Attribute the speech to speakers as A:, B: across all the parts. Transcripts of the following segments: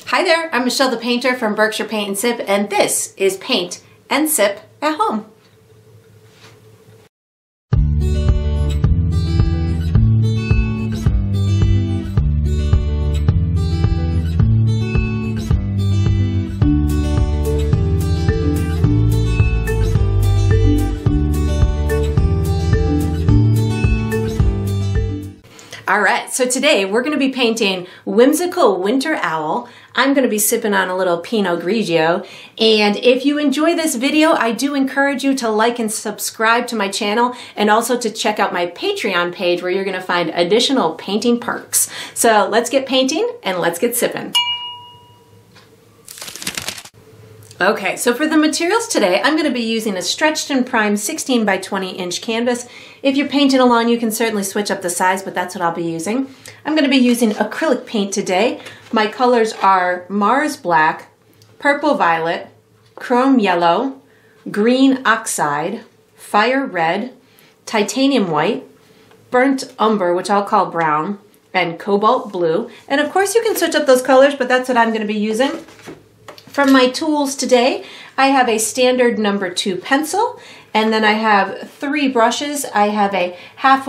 A: Hi there, I'm Michelle the Painter from Berkshire Paint and Sip, and this is Paint and Sip at Home. Alright, so today we're going to be painting Whimsical Winter Owl. I'm going to be sipping on a little Pinot Grigio, and if you enjoy this video, I do encourage you to like and subscribe to my channel, and also to check out my Patreon page where you're going to find additional painting perks. So let's get painting and let's get sipping. Okay, so for the materials today, I'm going to be using a stretched and primed 16 by 20 inch canvas. If you're painting along, you can certainly switch up the size, but that's what I'll be using. I'm going to be using acrylic paint today. My colors are Mars Black, Purple Violet, Chrome Yellow, Green Oxide, Fire Red, Titanium White, Burnt Umber, which I'll call Brown, and Cobalt Blue. And of course you can switch up those colors, but that's what I'm going to be using. From my tools today, I have a standard number 2 pencil, and then I have 3 brushes. I have a half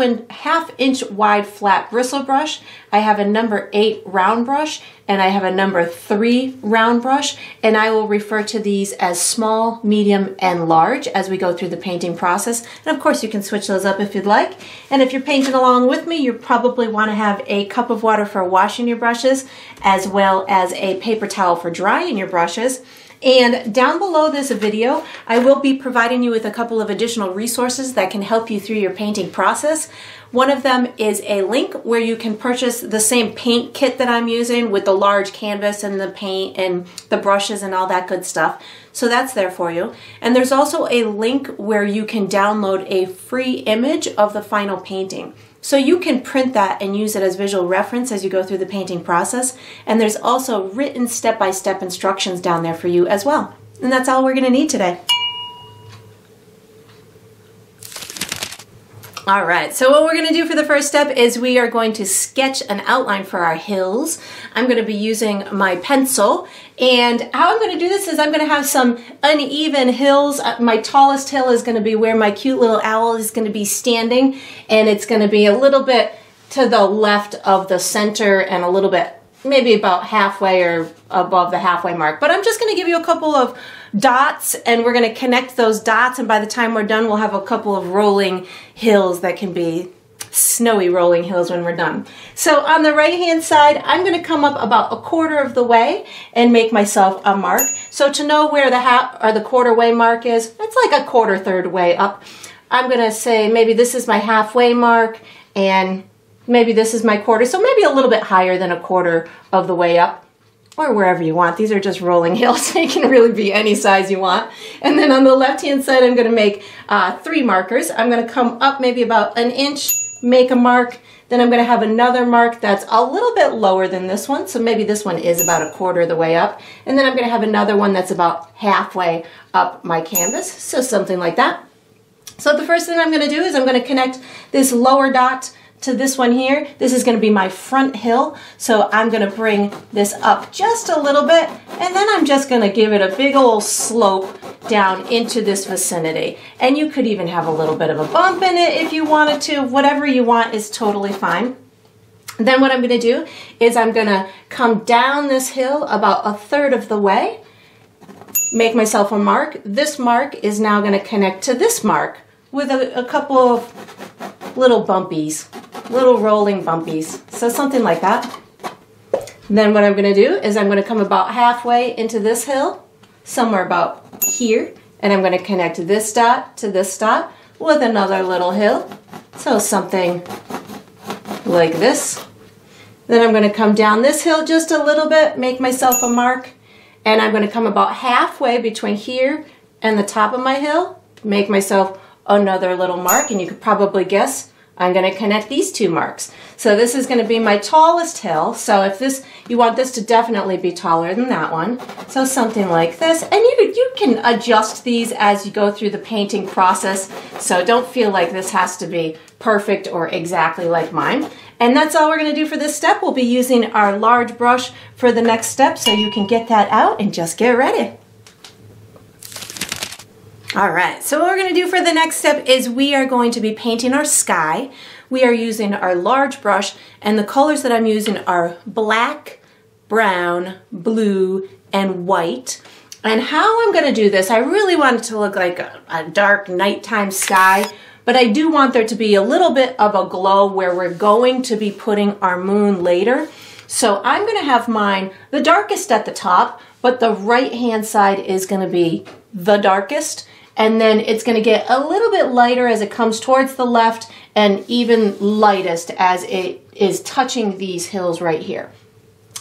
A: inch wide flat bristle brush, I have a number 8 round brush, and I have a number 3 round brush, and I will refer to these as small, medium, and large as we go through the painting process. And of course you can switch those up if you'd like. And if you're painting along with me, you probably want to have a cup of water for washing your brushes, as well as a paper towel for drying your brushes. And down below this video, I will be providing you with a couple of additional resources that can help you through your painting process. One of them is a link where you can purchase the same paint kit that I'm using with the large canvas and the paint and the brushes and all that good stuff. So that's there for you. And there's also a link where you can download a free image of the final painting. So you can print that and use it as visual reference as you go through the painting process. And there's also written step-by-step instructions down there for you as well. And that's all we're going to need today. All right, so what we're going to do for the first step is we are going to sketch an outline for our hills. I'm going to be using my pencil, and how I'm going to do this is I'm going to have some uneven hills. My tallest hill is going to be where my cute little owl is going to be standing, and it's going to be a little bit to the left of the center and a little bit maybe about halfway or above the halfway mark. But I'm just going to give you a couple of dots, and we're going to connect those dots, and by the time we're done, we'll have a couple of rolling hills that can be snowy rolling hills when we're done. So on the right hand side, I'm going to come up about 1/4 of the way and make myself a mark. So to know where the half or the quarter way mark is, it's like 1/4 third way up. I'm going to say maybe this is my halfway mark, and maybe this is my quarter, so maybe a little bit higher than 1/4 of the way up, or wherever you want. These are just rolling hills, so you can really be any size you want. And then on the left-hand side, I'm going to make 3 markers. I'm going to come up maybe about 1 inch, make a mark. Then I'm going to have another mark that's a little bit lower than this one, so maybe this one is about 1/4 of the way up. And then I'm going to have another one that's about halfway up my canvas, so something like that. So the first thing I'm going to do is I'm going to connect this lower dot to this one here. This is going to be my front hill, so I'm going to bring this up just a little bit, and then I'm just going to give it a big old slope down into this vicinity. And you could even have a little bit of a bump in it if you wanted to. Whatever you want is totally fine. Then what I'm going to do is I'm going to come down this hill about 1/3 of the way, make myself a mark. This mark is now going to connect to this mark with a couple of little bumpies, little rolling bumpies, so something like that. Then what I'm going to do is I'm going to come about halfway into this hill, somewhere about here, and I'm going to connect this dot to this dot with another little hill, so something like this. Then I'm going to come down this hill just a little bit, make myself a mark, and I'm going to come about halfway between here and the top of my hill, make myself another little mark, and you could probably guess I'm going to connect these 2 marks. So this is going to be my tallest hill. So if this, you want this to definitely be taller than that one. So something like this. And you can adjust these as you go through the painting process. So don't feel like this has to be perfect or exactly like mine. And that's all we're going to do for this step. We'll be using our large brush for the next step, so you can get that out and just get ready. All right, so what we're going to do for the next step is we are going to be painting our sky. We are using our large brush, and the colors that I'm using are black, brown, blue, and white. And how I'm going to do this, I really want it to look like a dark nighttime sky, but I do want there to be a little bit of a glow where we're going to be putting our moon later. So I'm going to have mine the darkest at the top, but the right-hand side is going to be the darkest. And then it's going to get a little bit lighter as it comes towards the left, and even lightest as it is touching these hills right here.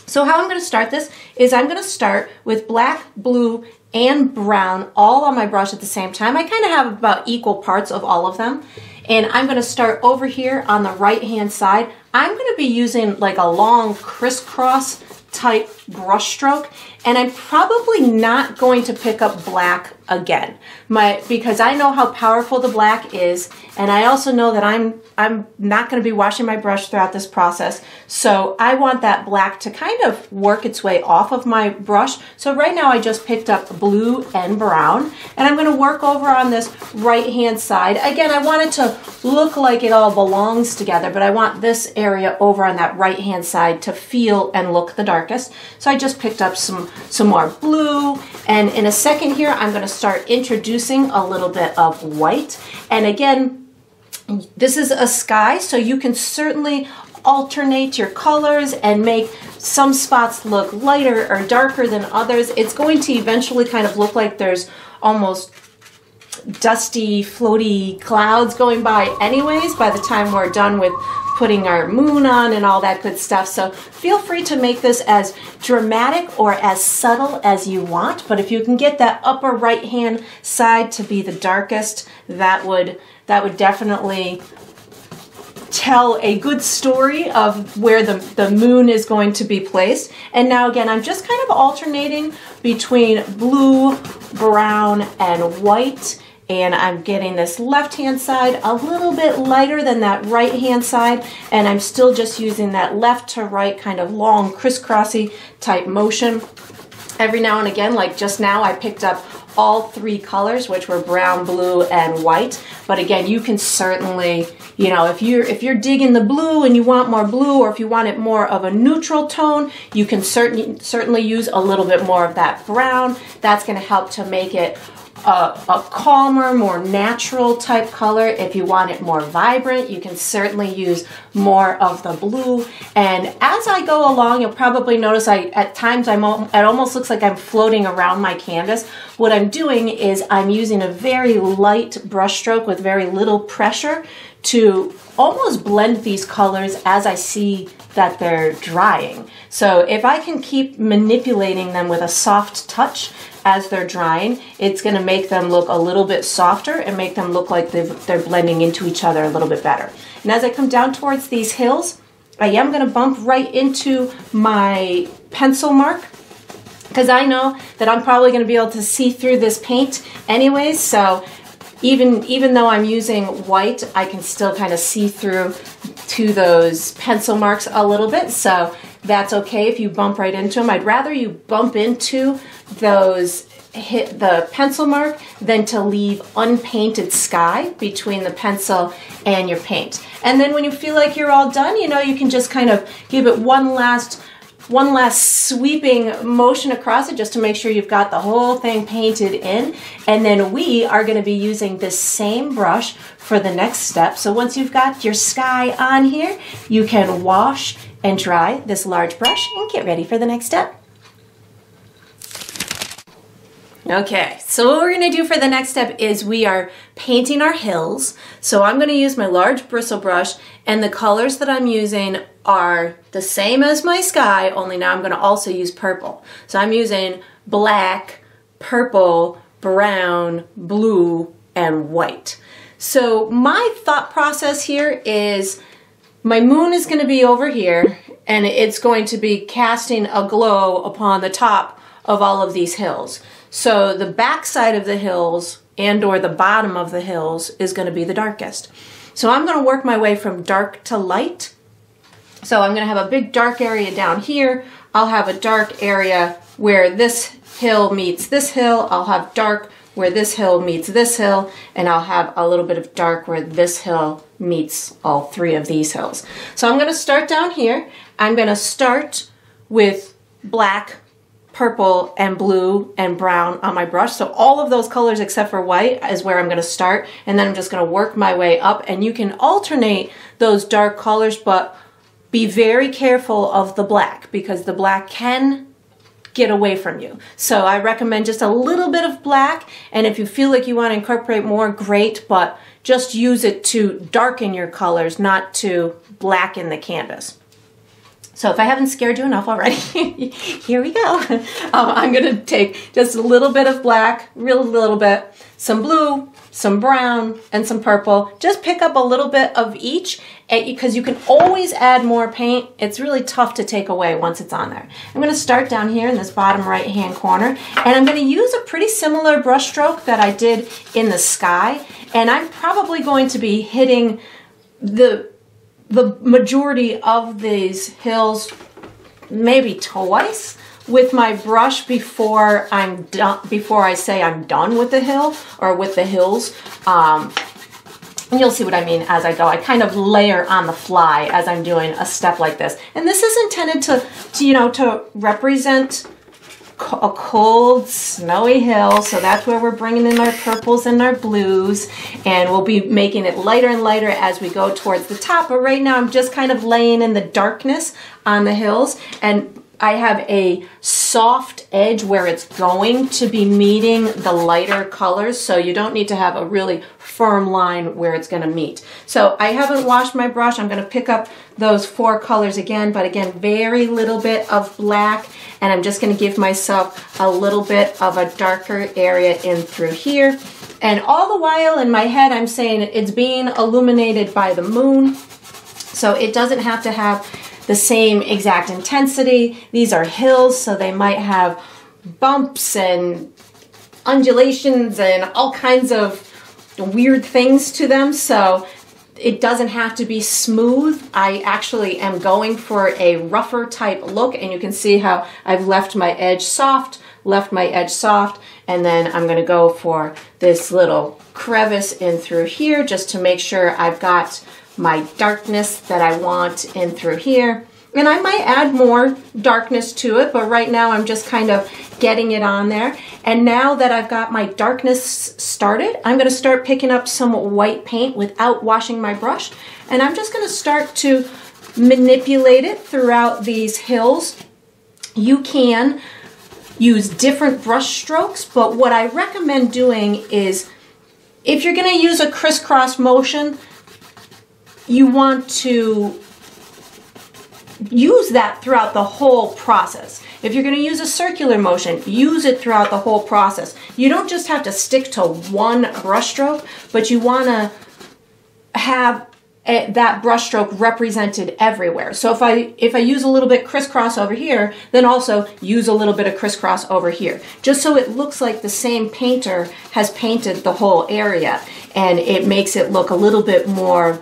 A: So how I'm going to start this is I'm going to start with black, blue, and brown all on my brush at the same time. I kind of have about equal parts of all of them. And I'm going to start over here on the right-hand side. I'm going to be using like a long crisscross type brush stroke, and I'm probably not going to pick up black again, because I know how powerful the black is, and I also know that I'm not going to be washing my brush throughout this process, so I want that black to kind of work its way off of my brush. So right now I just picked up blue and brown, and I'm going to work over on this right hand side. Again, I want it to look like it all belongs together, but I want this area over on that right hand side to feel and look the darkest. So I just picked up some more blue, and in a second here I'm going to start introducing a little bit of white. And again, this is a sky, so you can certainly alternate your colors and make some spots look lighter or darker than others. It's going to eventually kind of look like there's almost dusty, floaty clouds going by anyways by the time we're done with putting our moon on and all that good stuff. So feel free to make this as dramatic or as subtle as you want, but if you can get that upper right hand side to be the darkest, that would definitely tell a good story of where the moon is going to be placed. And now again, I'm just kind of alternating between blue, brown, and white. And I'm getting this left-hand side a little bit lighter than that right-hand side, and I'm still just using that left to right kind of long crisscrossy type motion. Every now and again, like just now, I picked up all three colors, which were brown, blue, and white. But again, you can certainly, you know, if you're digging the blue and you want more blue, or if you want it more of a neutral tone, you can certainly use a little bit more of that brown. That's going to help to make it a calmer, more natural type color. If you want it more vibrant, you can certainly use more of the blue. And as I go along, you'll probably notice at times it almost looks like I'm floating around my canvas. What I'm doing is I'm using a very light brush stroke with very little pressure to almost blend these colors as I see that they're drying. So if I can keep manipulating them with a soft touch as they're drying, it's going to make them look a little bit softer and make them look like they're blending into each other a little bit better. And as I come down towards these hills, I am going to bump right into my pencil mark, because I know that I'm probably going to be able to see through this paint anyways. So even though I'm using white, I can still kind of see through to those pencil marks a little bit. So that's okay if you bump right into them. I'd rather you bump into the pencil mark than to leave unpainted sky between the pencil and your paint. And then when you feel like you're all done, you know, you can just kind of give it one last sweeping motion across it just to make sure you've got the whole thing painted in. And then we are going to be using this same brush for the next step. So once you've got your sky on here, you can wash and dry this large brush and get ready for the next step. Okay, so what we're going to do for the next step is we are painting our hills. So I'm going to use my large bristle brush, and the colors that I'm using are the same as my sky, only now I'm going to also use purple. So I'm using black, purple, brown, blue, and white. So my thought process here is my moon is going to be over here, and it's going to be casting a glow upon the top of all of these hills. So the back side of the hills and or the bottom of the hills is going to be the darkest. So I'm going to work my way from dark to light So I'm gonna have a big dark area down here. I'll have a dark area where this hill meets this hill. I'll have dark where this hill meets this hill, and I'll have a little bit of dark where this hill meets all three of these hills. So I'm gonna start down here. I'm gonna start with black, purple, and blue, and brown on my brush. So all of those colors except for white is where I'm gonna start, and then I'm just gonna work my way up, and you can alternate those dark colors, but be very careful of the black because the black can get away from you. So I recommend just a little bit of black, and if you feel like you want to incorporate more, great, but just use it to darken your colors, not to blacken the canvas. So if I haven't scared you enough already, here we go. I'm gonna take just a little bit of black, real little bit, some blue, some brown, and some purple. Just pick up a little bit of each because you can always add more paint. It's really tough to take away once it's on there. I'm gonna start down here in this bottom right-hand corner, and I'm gonna use a pretty similar brush stroke that I did in the sky, and I'm probably going to be hitting the majority of these hills maybe twice with my brush before I'm done, before I say I'm done with the hill or with the hills. And you'll see what I mean as I go. I kind of layer on the fly as I'm doing a step like this. And this is intended to represent a cold, snowy hill. So that's where we're bringing in our purples and our blues, and we'll be making it lighter and lighter as we go towards the top. But right now I'm just kind of laying in the darkness on the hills, and I have a soft edge where it's going to be meeting the lighter colors, so you don't need to have a really firm line where it's going to meet. So I haven't washed my brush. I'm going to pick up those 4 colors again, but again, very little bit of black, and I'm just going to give myself a little bit of a darker area in through here. And all the while in my head, I'm saying it's being illuminated by the moon, so it doesn't have to have the same exact intensity. These are hills, so they might have bumps and undulations and all kinds of weird things to them, so it doesn't have to be smooth. I actually am going for a rougher type look, and you can see how I've left my edge soft, and then I'm gonna go for this little crevice in through here just to make sure I've got my darkness that I want in through here. And I might add more darkness to it, but right now I'm just kind of getting it on there. And now that I've got my darkness started, I'm gonna start picking up some white paint without washing my brush. And I'm just gonna start to manipulate it throughout these hills. You can use different brush strokes, but what I recommend doing is, if you're gonna use a crisscross motion, you want to use that throughout the whole process. If you're going to use a circular motion, use it throughout the whole process. You don't just have to stick to one brush stroke, but you want to have that brush stroke represented everywhere. So if I use a little bit crisscross over here, then also use a little bit of crisscross over here, just so it looks like the same painter has painted the whole area, and it makes it look a little bit more,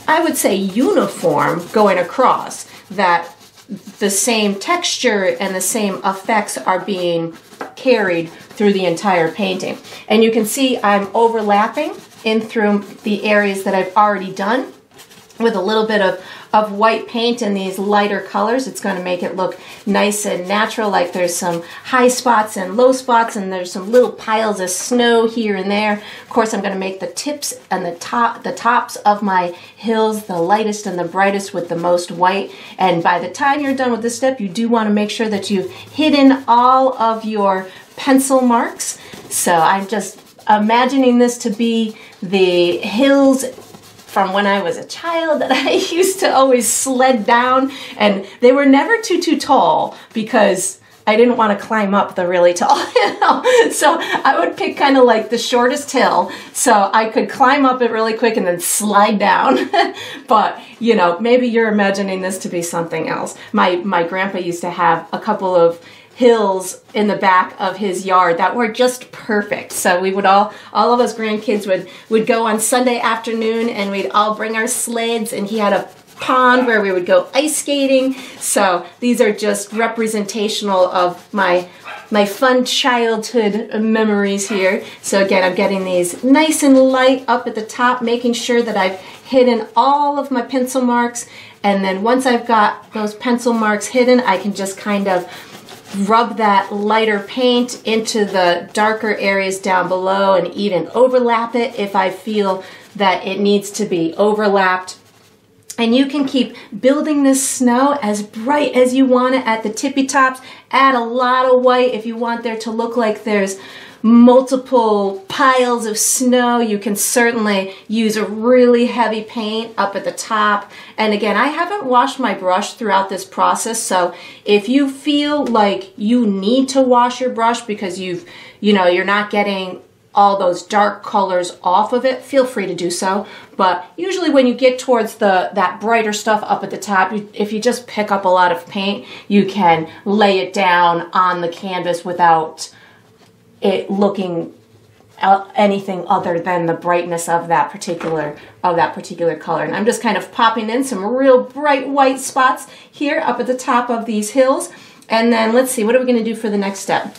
A: I would say, uniform going across, that the same texture and the same effects are being carried through the entire painting. And you can see I'm overlapping in through the areas that I've already done with a little bit of white paint in these lighter colors. It's going to make it look nice and natural, like there's some high spots and low spots, and there's some little piles of snow here and there. Of course, I'm going to make the tips and the tops of my hills the lightest and the brightest with the most white. And by the time you're done with this step, you do want to make sure that you've hidden all of your pencil marks. So I'm just imagining this to be the hills from when I was a child that I used to always sled down, and they were never too tall because I didn't want to climb up the really tall hill. So I would pick kind of like the shortest hill so I could climb up it really quick and then slide down. But you know, maybe you're imagining this to be something else. My grandpa used to have a couple of hills in the back of his yard that were just perfect. So we would all of us grandkids would go on Sunday afternoon, and we'd all bring our sleds, and he had a pond where we would go ice skating. So these are just representational of my fun childhood memories here. So again, I'm getting these nice and light up at the top, making sure that I've hidden all of my pencil marks. And then once I've got those pencil marks hidden, I can just kind of rub that lighter paint into the darker areas down below and even overlap it if I feel that it needs to be overlapped. And you can keep building this snow as bright as you want it at the tippy tops. Add a lot of white if you want there to look like there's multiple piles of snow. You can certainly use a really heavy paint up at the top. And again, I haven't washed my brush throughout this process, so if you feel like you need to wash your brush because you're not getting all those dark colors off of it, feel free to do so. But usually when you get towards that brighter stuff up at the top, if you just pick up a lot of paint, you can lay it down on the canvas without it looking anything other than the brightness of that particular color. And I'm just kind of popping in some real bright white spots here up at the top of these hills. And then let's see, what are we going to do for the next step?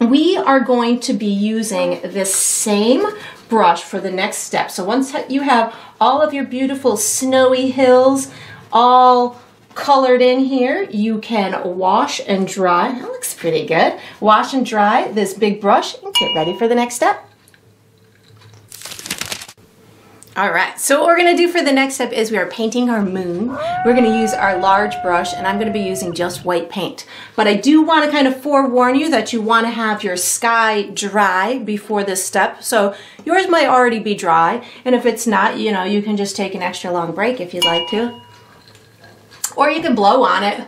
A: We are going to be using this same brush for the next step. So once you have all of your beautiful snowy hills all colored in here, you can wash and dry. That looks pretty good. Wash and dry this big brush and get ready for the next step. All right, so what we're gonna do for the next step is we are painting our moon. We're gonna use our large brush, and I'm gonna be using just white paint. But I do wanna kind of forewarn you that you wanna have your sky dry before this step. So yours might already be dry, and if it's not, you can just take an extra long break if you'd like to. Or you can blow on it,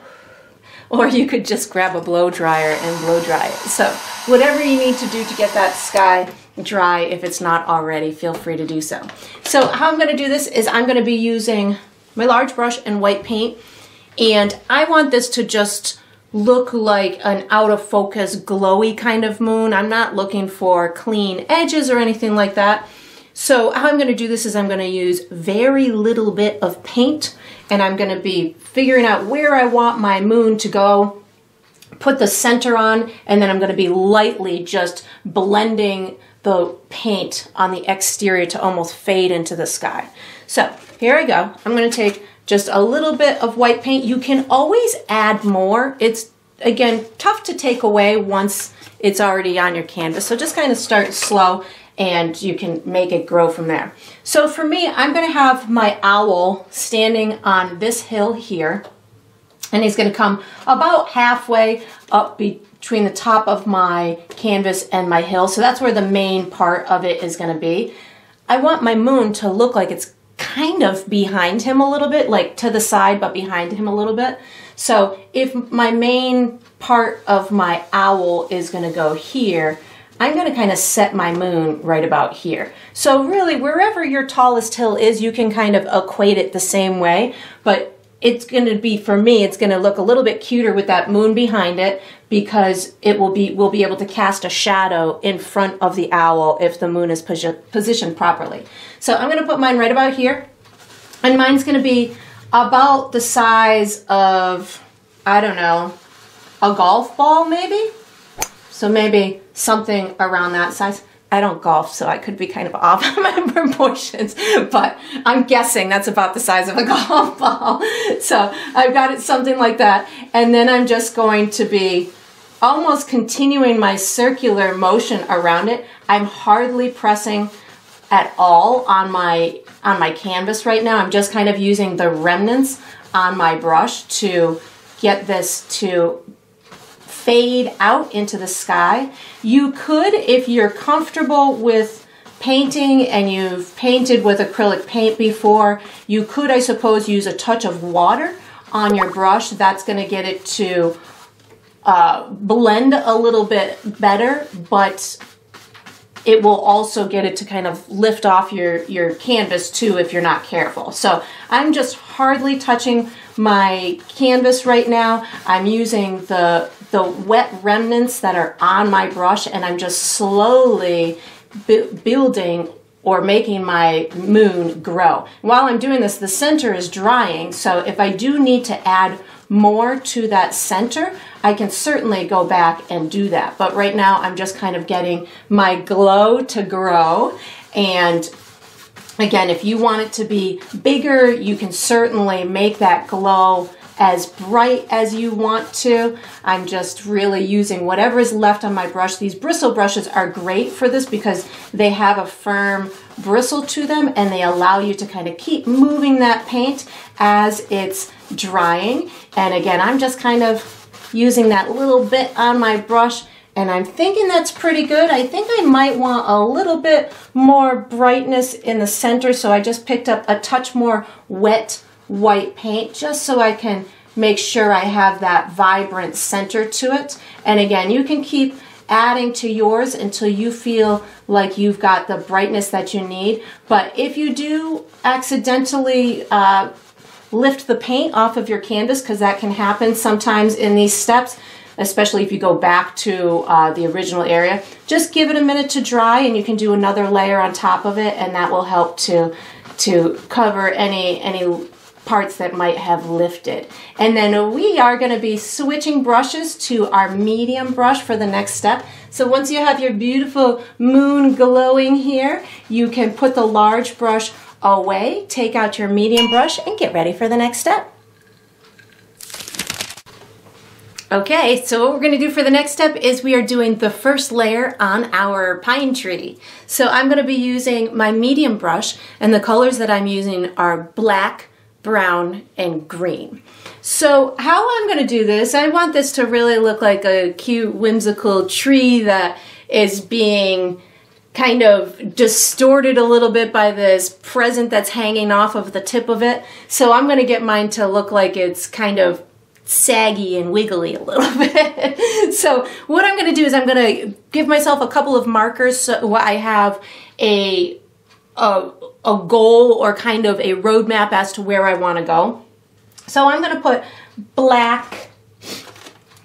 A: or you could just grab a blow dryer and blow dry it. So whatever you need to do to get that sky dry, if it's not already, feel free to do so. So how I'm going to do this is I'm going to be using my large brush and white paint, and I want this to just look like an out of focus glowy kind of moon. I'm not looking for clean edges or anything like that. So how I'm going to do this is I'm going to use very little bit of paint, and I'm going to be figuring out where I want my moon to go, put the center on, and then I'm going to be lightly just blending the paint on the exterior to almost fade into the sky. So here I go. I'm going to take just a little bit of white paint. You can always add more. It's, again, tough to take away once it's already on your canvas. So just kind of start slow, and you can make it grow from there. So for me, I'm going to have my owl standing on this hill here, and he's going to come about halfway up between the top of my canvas and my hill. So that's where the main part of it is going to be. I want my moon to look like it's kind of behind him a little bit, like to the side, but behind him a little bit. So if my main part of my owl is going to go here, I'm going to kind of set my moon right about here. So really, wherever your tallest hill is, you can kind of equate it the same way, but it's going to be, for me, it's going to look a little bit cuter with that moon behind it, because we'll be able to cast a shadow in front of the owl if the moon is positioned properly. So I'm going to put mine right about here, and mine's going to be about the size of, I don't know, a golf ball maybe? So maybe something around that size. I don't golf, so I could be kind of off on my proportions, but I'm guessing that's about the size of a golf ball. So I've got it something like that. And then I'm just going to be almost continuing my circular motion around it. I'm hardly pressing at all on my canvas right now. I'm just kind of using the remnants on my brush to get this to fade out into the sky. You could, if you're comfortable with painting and you've painted with acrylic paint before, you could, I suppose, use a touch of water on your brush. That's going to get it to blend a little bit better, but it will also get it to kind of lift off your canvas too if you're not careful. So I'm just hardly touching my canvas right now. I'm using the wet remnants that are on my brush, and I'm just slowly building or making my moon grow. While I'm doing this, the center is drying, so if I do need to add more to that center, I can certainly go back and do that. But right now I'm just kind of getting my glow to grow. And again, if you want it to be bigger, you can certainly make that glow as bright as you want to. I'm just really using whatever is left on my brush. These bristle brushes are great for this because they have a firm bristle to them and they allow you to kind of keep moving that paint as it's drying. And again, I'm just kind of using that little bit on my brush, and I'm thinking that's pretty good. I think I might want a little bit more brightness in the center, so I just picked up a touch more wet white paint just so I can make sure I have that vibrant center to it. And again, you can keep adding to yours until you feel like you've got the brightness that you need. But if you do accidentally lift the paint off of your canvas, because that can happen sometimes in these steps, especially if you go back to the original area, just give it a minute to dry and you can do another layer on top of it, and that will help to cover any parts that might have lifted. And then we are going to be switching brushes to our medium brush for the next step. So once you have your beautiful moon glowing here, you can put the large brush away, take out your medium brush, and get ready for the next step. Okay, so what we're going to do for the next step is we are doing the first layer on our pine tree. So I'm going to be using my medium brush, and the colors that I'm using are black, brown, and green. So how I'm going to do this, I want this to really look like a cute whimsical tree that is being kind of distorted a little bit by this present that's hanging off of the tip of it. So I'm going to get mine to look like it's kind of saggy and wiggly a little bit. So what I'm going to do is I'm going to give myself a couple of markers so I have a goal or kind of a roadmap as to where I want to go. So I'm going to put black,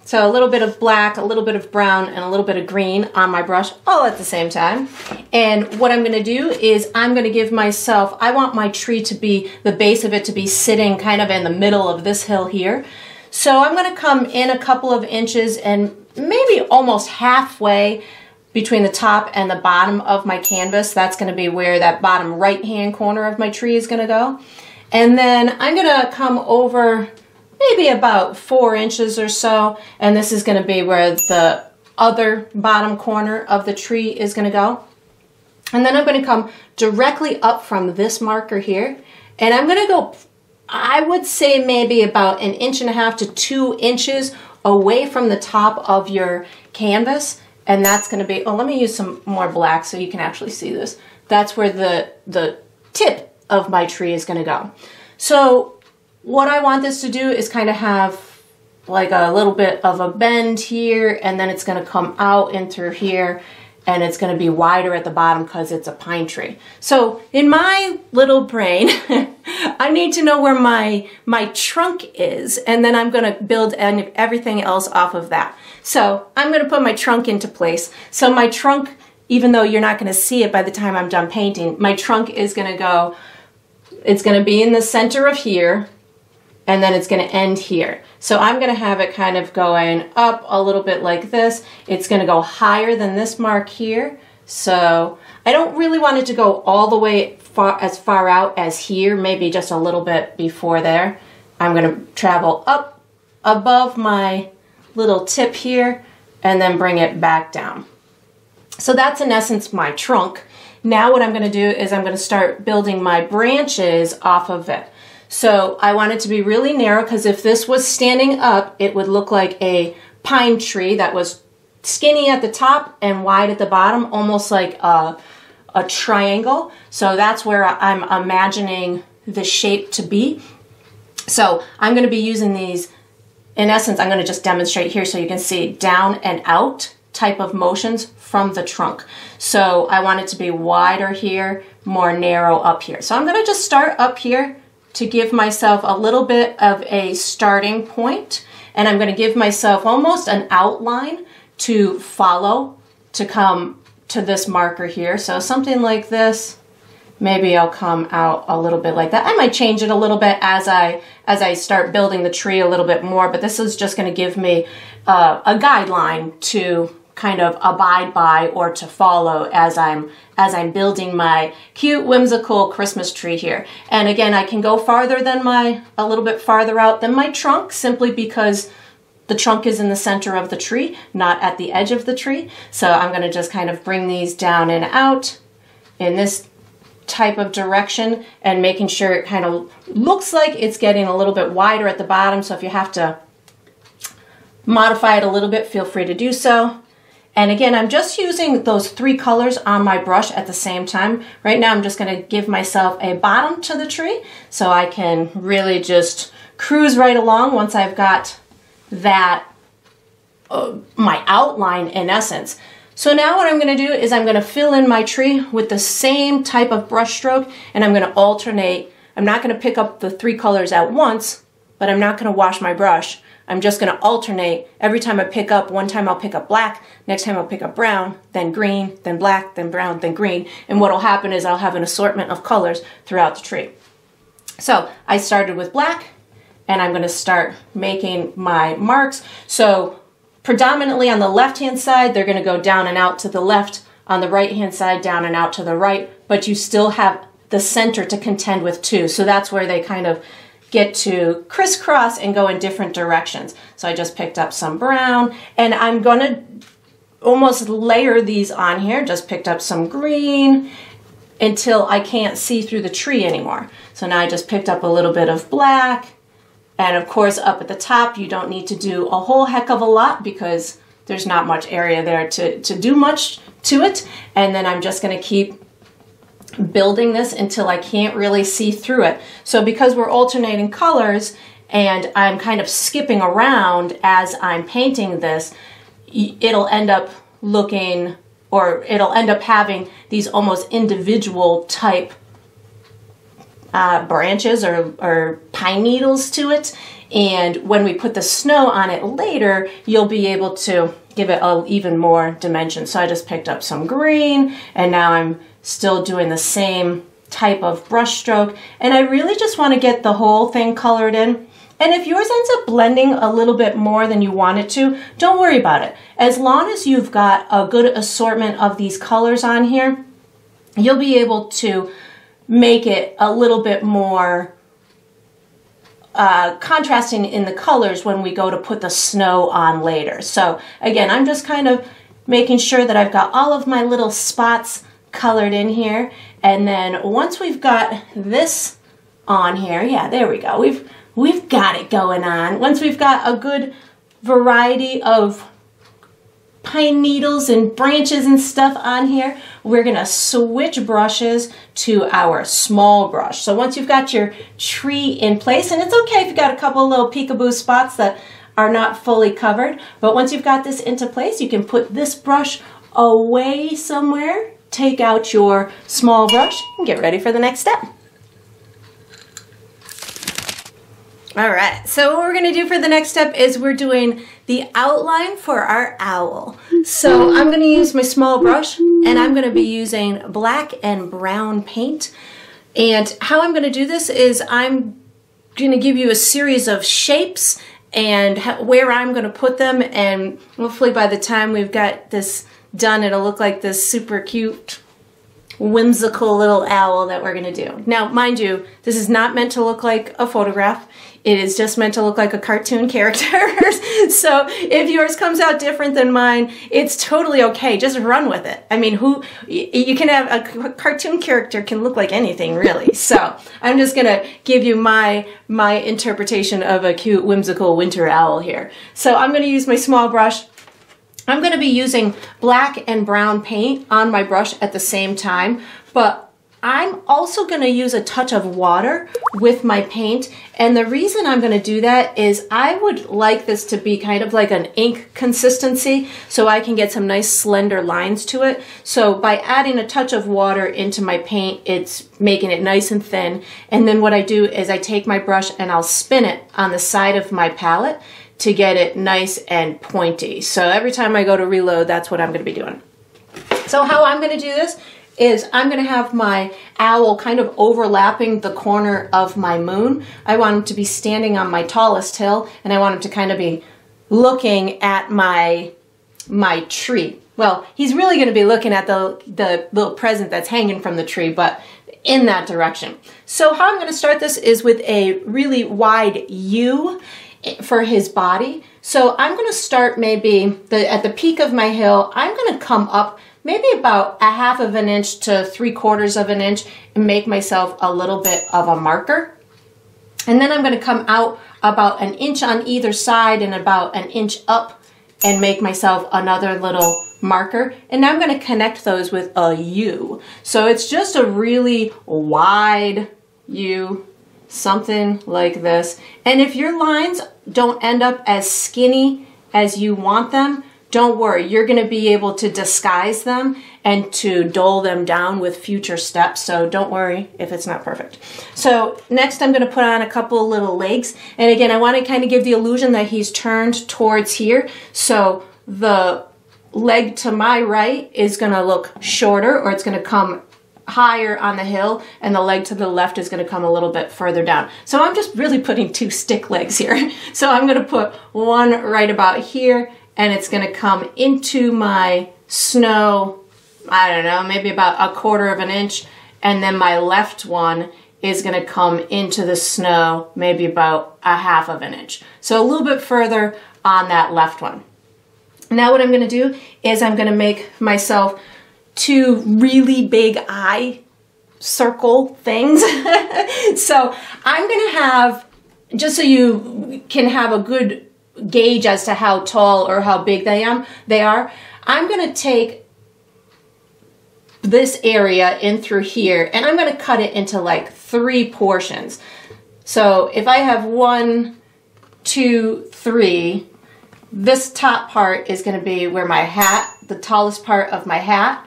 A: so a little bit of black, a little bit of brown, and a little bit of green on my brush all at the same time. And what I'm going to do is I'm going to give myself, I want my tree to be, the base of it to be sitting kind of in the middle of this hill here. So I'm going to come in a couple of inches and maybe almost halfway between the top and the bottom of my canvas. That's going to be where that bottom right hand corner of my tree is going to go. And then I'm going to come over maybe about 4 inches or so, and this is going to be where the other bottom corner of the tree is going to go. And then I'm going to come directly up from this marker here, and I'm going to go, I would say maybe about 1.5 to 2 inches away from the top of your canvas. And that's going to be, oh, let me use some more black so you can actually see this. That's where the tip of my tree is going to go. So what I want this to do is kind of have like a little bit of a bend here, and then it's going to come out in through here, and it's going to be wider at the bottom because it's a pine tree. So in my little brain, I need to know where my trunk is, and then I'm going to build everything else off of that. So I'm going to put my trunk into place. So my trunk, even though you're not going to see it by the time I'm done painting, my trunk is going to go, it's going to be in the center of here, and then it's going to end here. So I'm going to have it kind of going up a little bit like this. It's going to go higher than this mark here. So I don't really want it to go all the way as far out as here, maybe just a little bit before there. I'm going to travel up above my little tip here and then bring it back down. So that's in essence my trunk. Now what I'm going to do is I'm going to start building my branches off of it. So I want it to be really narrow, because if this was standing up, it would look like a pine tree that was skinny at the top and wide at the bottom, almost like a triangle. So that's where I'm imagining the shape to be. So I'm going to be using these, in essence, I'm going to just demonstrate here so you can see down and out type of motions from the trunk. So I want it to be wider here, more narrow up here. So I'm going to just start up here to give myself a little bit of a starting point, and I'm going to give myself almost an outline to follow to come to this marker here. So something like this, maybe I'll come out a little bit like that. I might change it a little bit as I start building the tree a little bit more, but this is just going to give me a guideline to kind of abide by or to follow as I'm building my cute whimsical Christmas tree here. And again, I can go farther than a little bit farther out than my trunk, simply because the trunk is in the center of the tree, not at the edge of the tree. So I'm going to just kind of bring these down and out in this type of direction, and making sure it kind of looks like it's getting a little bit wider at the bottom. So if you have to modify it a little bit, feel free to do so. And again, I'm just using those 3 colors on my brush at the same time. Right now, I'm just going to give myself a bottom to the tree so I can really just cruise right along once I've got that, my outline in essence. So now what I'm going to do is I'm going to fill in my tree with the same type of brush stroke, and I'm going to alternate. I'm not going to pick up the 3 colors at once, but I'm not going to wash my brush. I'm just going to alternate. Every time I pick up, one time I'll pick up black, next time I'll pick up brown, then green, then black, then brown, then green. And what will happen is I'll have an assortment of colors throughout the tree. So I started with black, and I'm going to start making my marks. So predominantly on the left-hand side, they're going to go down and out to the left. On the right-hand side, down and out to the right. But you still have the center to contend with too. So that's where they kind of get to crisscross and go in different directions. So I just picked up some brown, and I'm going to almost layer these on here. Just picked up some green until I can't see through the tree anymore. So now I just picked up a little bit of black. And of course, up at the top, you don't need to do a whole heck of a lot because there's not much area there to do much to it. And then I'm just going to keep building this until I can't really see through it. So because we're alternating colors and I'm kind of skipping around as I'm painting this, it'll end up looking, or it'll end up having these almost individual type branches or pine needles to it. And when we put the snow on it later, you'll be able to give it even more dimension. So I just picked up some green, and now I'm still doing the same type of brush stroke. And I really just want to get the whole thing colored in. And if yours ends up blending a little bit more than you want it to, don't worry about it. As long as you've got a good assortment of these colors on here, you'll be able to make it a little bit more contrasting in the colors when we go to put the snow on later. So again, I'm just kind of making sure that I've got all of my little spots colored in here. And then once we've got this on here, yeah, there we go. We've got it going on. Once we've got a good variety of pine needles and branches and stuff on here, we're gonna switch brushes to our small brush. So once you've got your tree in place, and it's okay if you've got a couple of little peekaboo spots that are not fully covered, but once you've got this into place, you can put this brush away somewhere, take out your small brush, and get ready for the next step. All right, so what we're gonna do for the next step is we're doing the outline for our owl. So I'm gonna use my small brush, and I'm gonna be using black and brown paint. And how I'm gonna do this is I'm gonna give you a series of shapes and where I'm gonna put them, and hopefully by the time we've got this done, it'll look like this super cute, whimsical little owl that we're gonna do. Now, mind you, this is not meant to look like a photograph. It is just meant to look like a cartoon character. So if yours comes out different than mine, it's totally okay. Just run with it. I mean, you can have a cartoon character can look like anything, really. So I'm just gonna give you my interpretation of a cute, whimsical winter owl here. So I'm gonna use my small brush. I'm going to be using black and brown paint on my brush at the same time, but I'm also going to use a touch of water with my paint. And the reason I'm going to do that is I would like this to be kind of like an ink consistency so I can get some nice slender lines to it. So by adding a touch of water into my paint, it's making it nice and thin. And then what I do is I take my brush and I'll spin it on the side of my palette to get it nice and pointy. So every time I go to reload, that's what I'm gonna be doing. So how I'm gonna do this is I'm going to have my owl kind of overlapping the corner of my moon. I want him to be standing on my tallest hill, and I want him to kind of be looking at my tree. Well, he's really going to be looking at the little present that's hanging from the tree, but in that direction. So how I'm going to start this is with a really wide U for his body. So I'm going to start maybe at the peak of my hill. I'm going to come up maybe about 1/2 inch to 3/4 of an inch and make myself a little bit of a marker. And then I'm going to come out about 1 inch on either side and about 1 inch up and make myself another little marker. And now I'm going to connect those with a U. So it's just a really wide U, something like this. And if your lines don't end up as skinny as you want them, don't worry, you're going to be able to disguise them and to dull them down with future steps. So don't worry if it's not perfect. So next I'm going to put on a couple little legs. And again, I want to kind of give the illusion that he's turned towards here. So the leg to my right is going to look shorter, or it's going to come higher on the hill, and the leg to the left is going to come a little bit further down. So I'm just really putting 2 stick legs here. So I'm going to put one right about here, and it's going to come into my snow, I don't know, maybe about 1/4 of an inch, and then my left one is going to come into the snow maybe about 1/2 of an inch. So a little bit further on that left one. Now what I'm going to do is I'm going to make myself 2 really big eye circle things. So I'm going to have, just so you can have a good gauge as to how tall or how big they are, I'm going to take this area in through here and I'm going to cut it into like 3 portions. So if I have 1, 2, 3, this top part is going to be where my hat, the tallest part of my hat,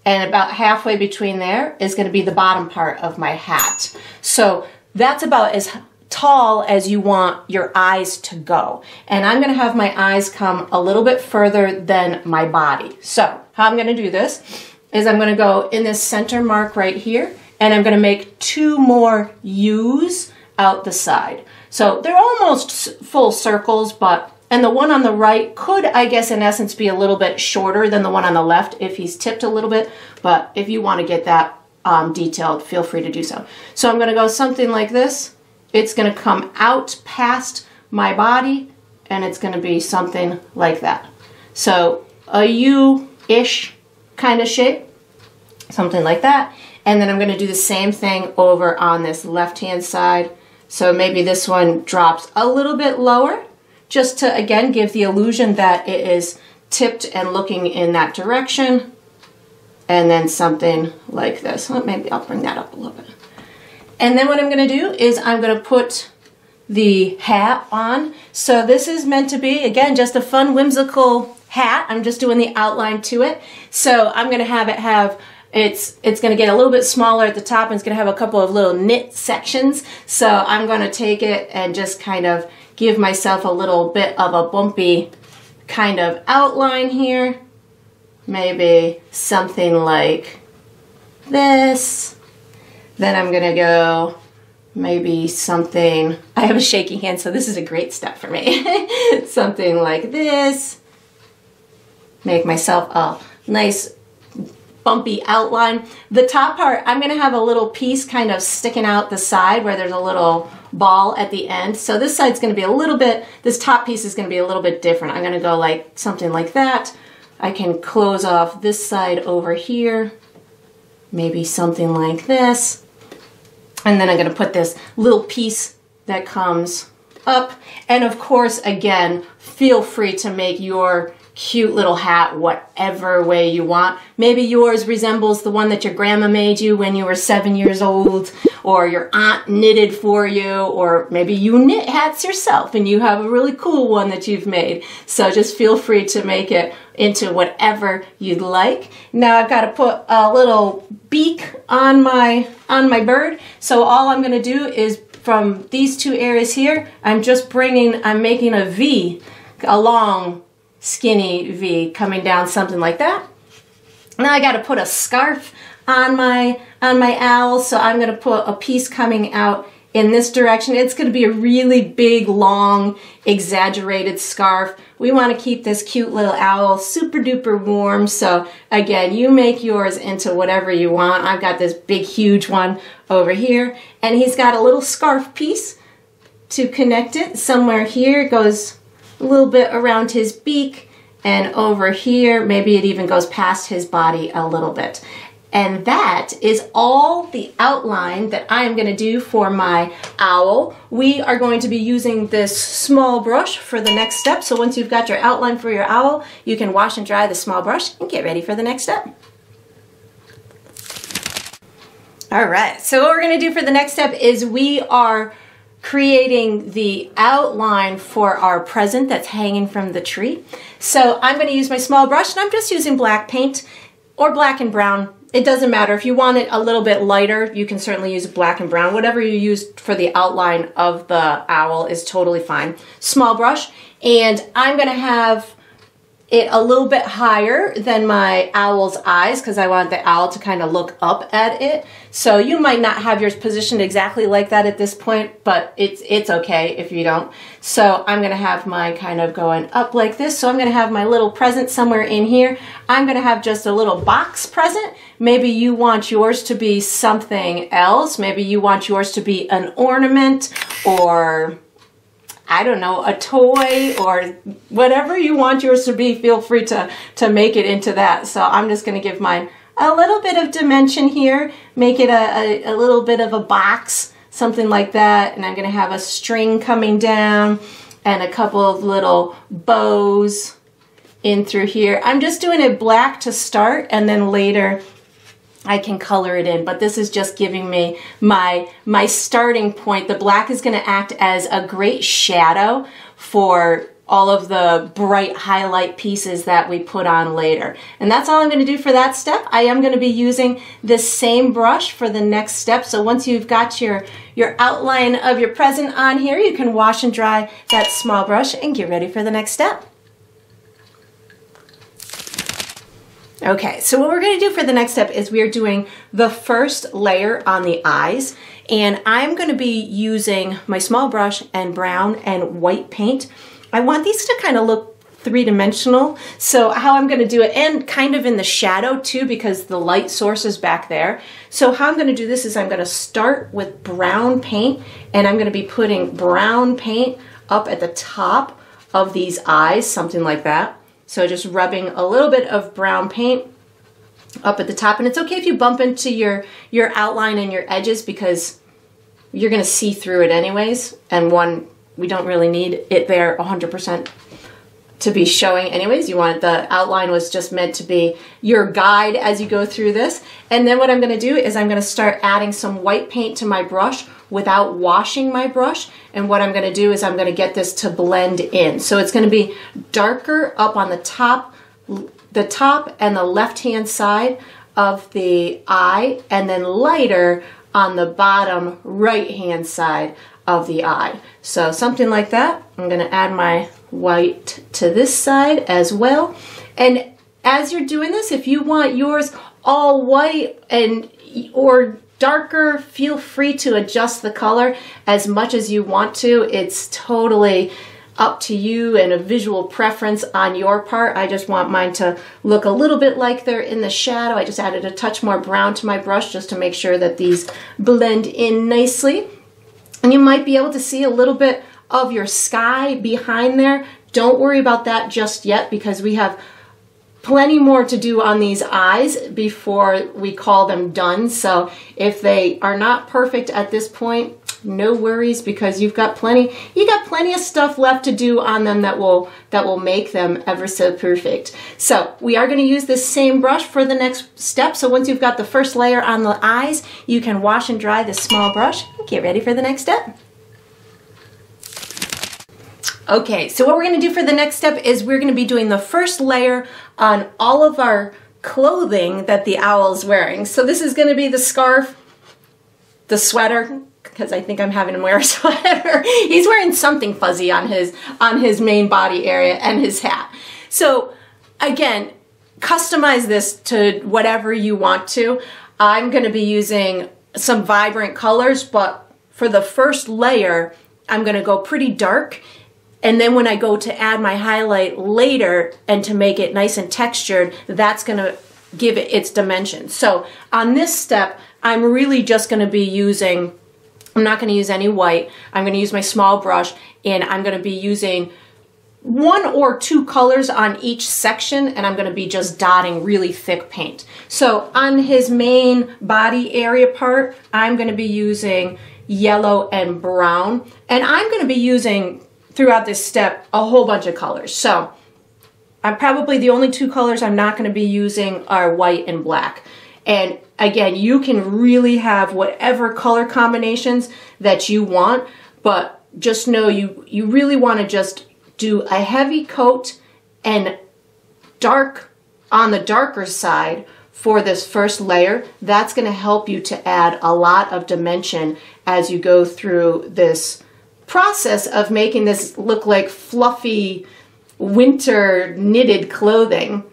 A: and about halfway between there is going to be the bottom part of my hat. So that's about as tall as you want your eyes to go. And I'm going to have my eyes come a little bit further than my body. So how I'm going to do this is I'm going to go in this center mark right here, and I'm going to make 2 more U's out the side. So they're almost full circles, and the one on the right could, I guess, in essence, be a little bit shorter than the one on the left if he's tipped a little bit. But if you want to get that detailed, feel free to do so. So I'm going to go something like this. It's going to come out past my body, and it's going to be something like that. So a U-ish kind of shape, something like that. And then I'm going to do the same thing over on this left-hand side. So maybe this one drops a little bit lower, just to, again, give the illusion that it is tipped and looking in that direction. And then something like this. Well, maybe I'll bring that up a little bit. And then what I'm going to do is I'm going to put the hat on. So this is meant to be, again, just a fun, whimsical hat. I'm just doing the outline to it. So I'm going to have it have, it's going to get a little bit smaller at the top, and it's going to have a couple of little knit sections. So I'm going to take it and just kind of give myself a little bit of a bumpy kind of outline here. Maybe something like this. Then I'm going to go maybe something, I have a shaky hand, so this is a great step for me. Something like this. Make myself a nice bumpy outline. The top part, I'm going to have a little piece kind of sticking out the side where there's a little ball at the end. So this side's going to be a little bit, this top piece is going to be a little bit different. I'm going to go like something like that. I can close off this side over here. Maybe something like this. And then I'm going to put this little piece that comes up. And of course, again, feel free to make your cute little hat whatever way you want. Maybe yours resembles the one that your grandma made you when you were 7 years old, or your aunt knitted for you, or maybe you knit hats yourself and you have a really cool one that you've made. So just feel free to make it into whatever you'd like. Now I've got to put a little beak on my bird. So all I'm going to do is from these 2 areas here, I'm making a V, a long skinny V coming down, something like that. Now I got to put a scarf on my owl. So I'm going to put a piece coming out in this direction. It's going to be a really big, long, exaggerated scarf. We want to keep this cute little owl super duper warm. So again, you make yours into whatever you want. I've got this big, huge one over here, and he's got a little scarf piece to connect it. Somewhere here it goes a little bit around his beak, and over here, maybe it even goes past his body a little bit. And that is all the outline that I am going to do for my owl. We are going to be using this small brush for the next step. So once you've got your outline for your owl, you can wash and dry the small brush and get ready for the next step. All right, so what we're going to do for the next step is we are creating the outline for our present that's hanging from the tree. So I'm going to use my small brush, and I'm just using black paint or black and brown. It doesn't matter. If you want it a little bit lighter, you can certainly use black and brown. Whatever you use for the outline of the owl is totally fine. Small brush, and I'm going to have it a little bit higher than my owl's eyes because I want the owl to kind of look up at it. So you might not have yours positioned exactly like that at this point, but it's okay if you don't. So I'm going to have mine kind of going up like this. So I'm going to have my little present somewhere in here. I'm going to have just a little box present. Maybe you want yours to be something else. Maybe you want yours to be an ornament, or I don't know, a toy, or whatever you want yours to be. Feel free to make it into that. So I'm just going to give mine a little bit of dimension here, make it a little bit of a box, something like that. And I'm going to have a string coming down and a couple of little bows in through here. I'm just doing it black to start, and then later I can color it in, but this is just giving me my starting point. The black is going to act as a great shadow for all of the bright highlight pieces that we put on later. And that's all I'm going to do for that step. I am going to be using this same brush for the next step. So once you've got your outline of your present on here, you can wash and dry that small brush and get ready for the next step. Okay, so what we're going to do for the next step is we are doing the first layer on the eyes, and I'm going to be using my small brush and brown and white paint. I want these to kind of look three-dimensional, so how I'm going to do it, and kind of in the shadow too, because the light source is back there. So how I'm going to do this is I'm going to start with brown paint, and I'm going to be putting brown paint up at the top of these eyes, something like that. So just rubbing a little bit of brown paint up at the top. And it's okay if you bump into your outline and your edges, because you're going to see through it anyways. And we don't really need it there 100% to be showing anyways. The outline was just meant to be your guide as you go through this. And then what I'm going to do is I'm going to start adding some white paint to my brush without washing my brush. And what I'm going to do is I'm going to get this to blend in. So it's going to be darker up on the top and the left-hand side of the eye, and then lighter on the bottom right-hand side of the eye. So something like that. I'm going to add my white to this side as well. And as you're doing this, if you want yours all white or darker, feel free to adjust the color as much as you want to. It's totally up to you and a visual preference on your part. I just want mine to look a little bit like they're in the shadow. I just added a touch more brown to my brush just to make sure that these blend in nicely. And you might be able to see a little bit of your sky behind there. Don't worry about that just yet, because we have plenty more to do on these eyes before we call them done. So if they are not perfect at this point, no worries, because you got plenty of stuff left to do on them that will make them ever so perfect. So we are going to use this same brush for the next step. So once you've got the first layer on the eyes, you can wash and dry this small brush and get ready for the next step. Okay, so what we're going to do for the next step is we're going to be doing the first layer on all of our clothing that the owl is wearing. So this is going to be the scarf, the sweater, because I think I'm having him wear a sweater. He's wearing something fuzzy on his main body area, and his hat. So again, customize this to whatever you want to. I'm going to be using some vibrant colors, but for the first layer, I'm going to go pretty dark. And then when I go to add my highlight later and to make it nice and textured, that's going to give it its dimension. So on this step, I'm really just going to be using, I'm not going to use any white. I'm going to use my small brush, and I'm going to be using 1 or 2 colors on each section, and I'm going to be just dotting really thick paint. So on his main body area part, I'm going to be using yellow and brown, and I'm going to be using throughout this step a whole bunch of colors. So I'm probably the only 2 colors I'm not going to be using are white and black. And again, you can really have whatever color combinations that you want, but just know you really want to just do a heavy coat and dark on the darker side for this first layer. That's going to help you to add a lot of dimension as you go through this process of making this look like fluffy winter knitted clothing.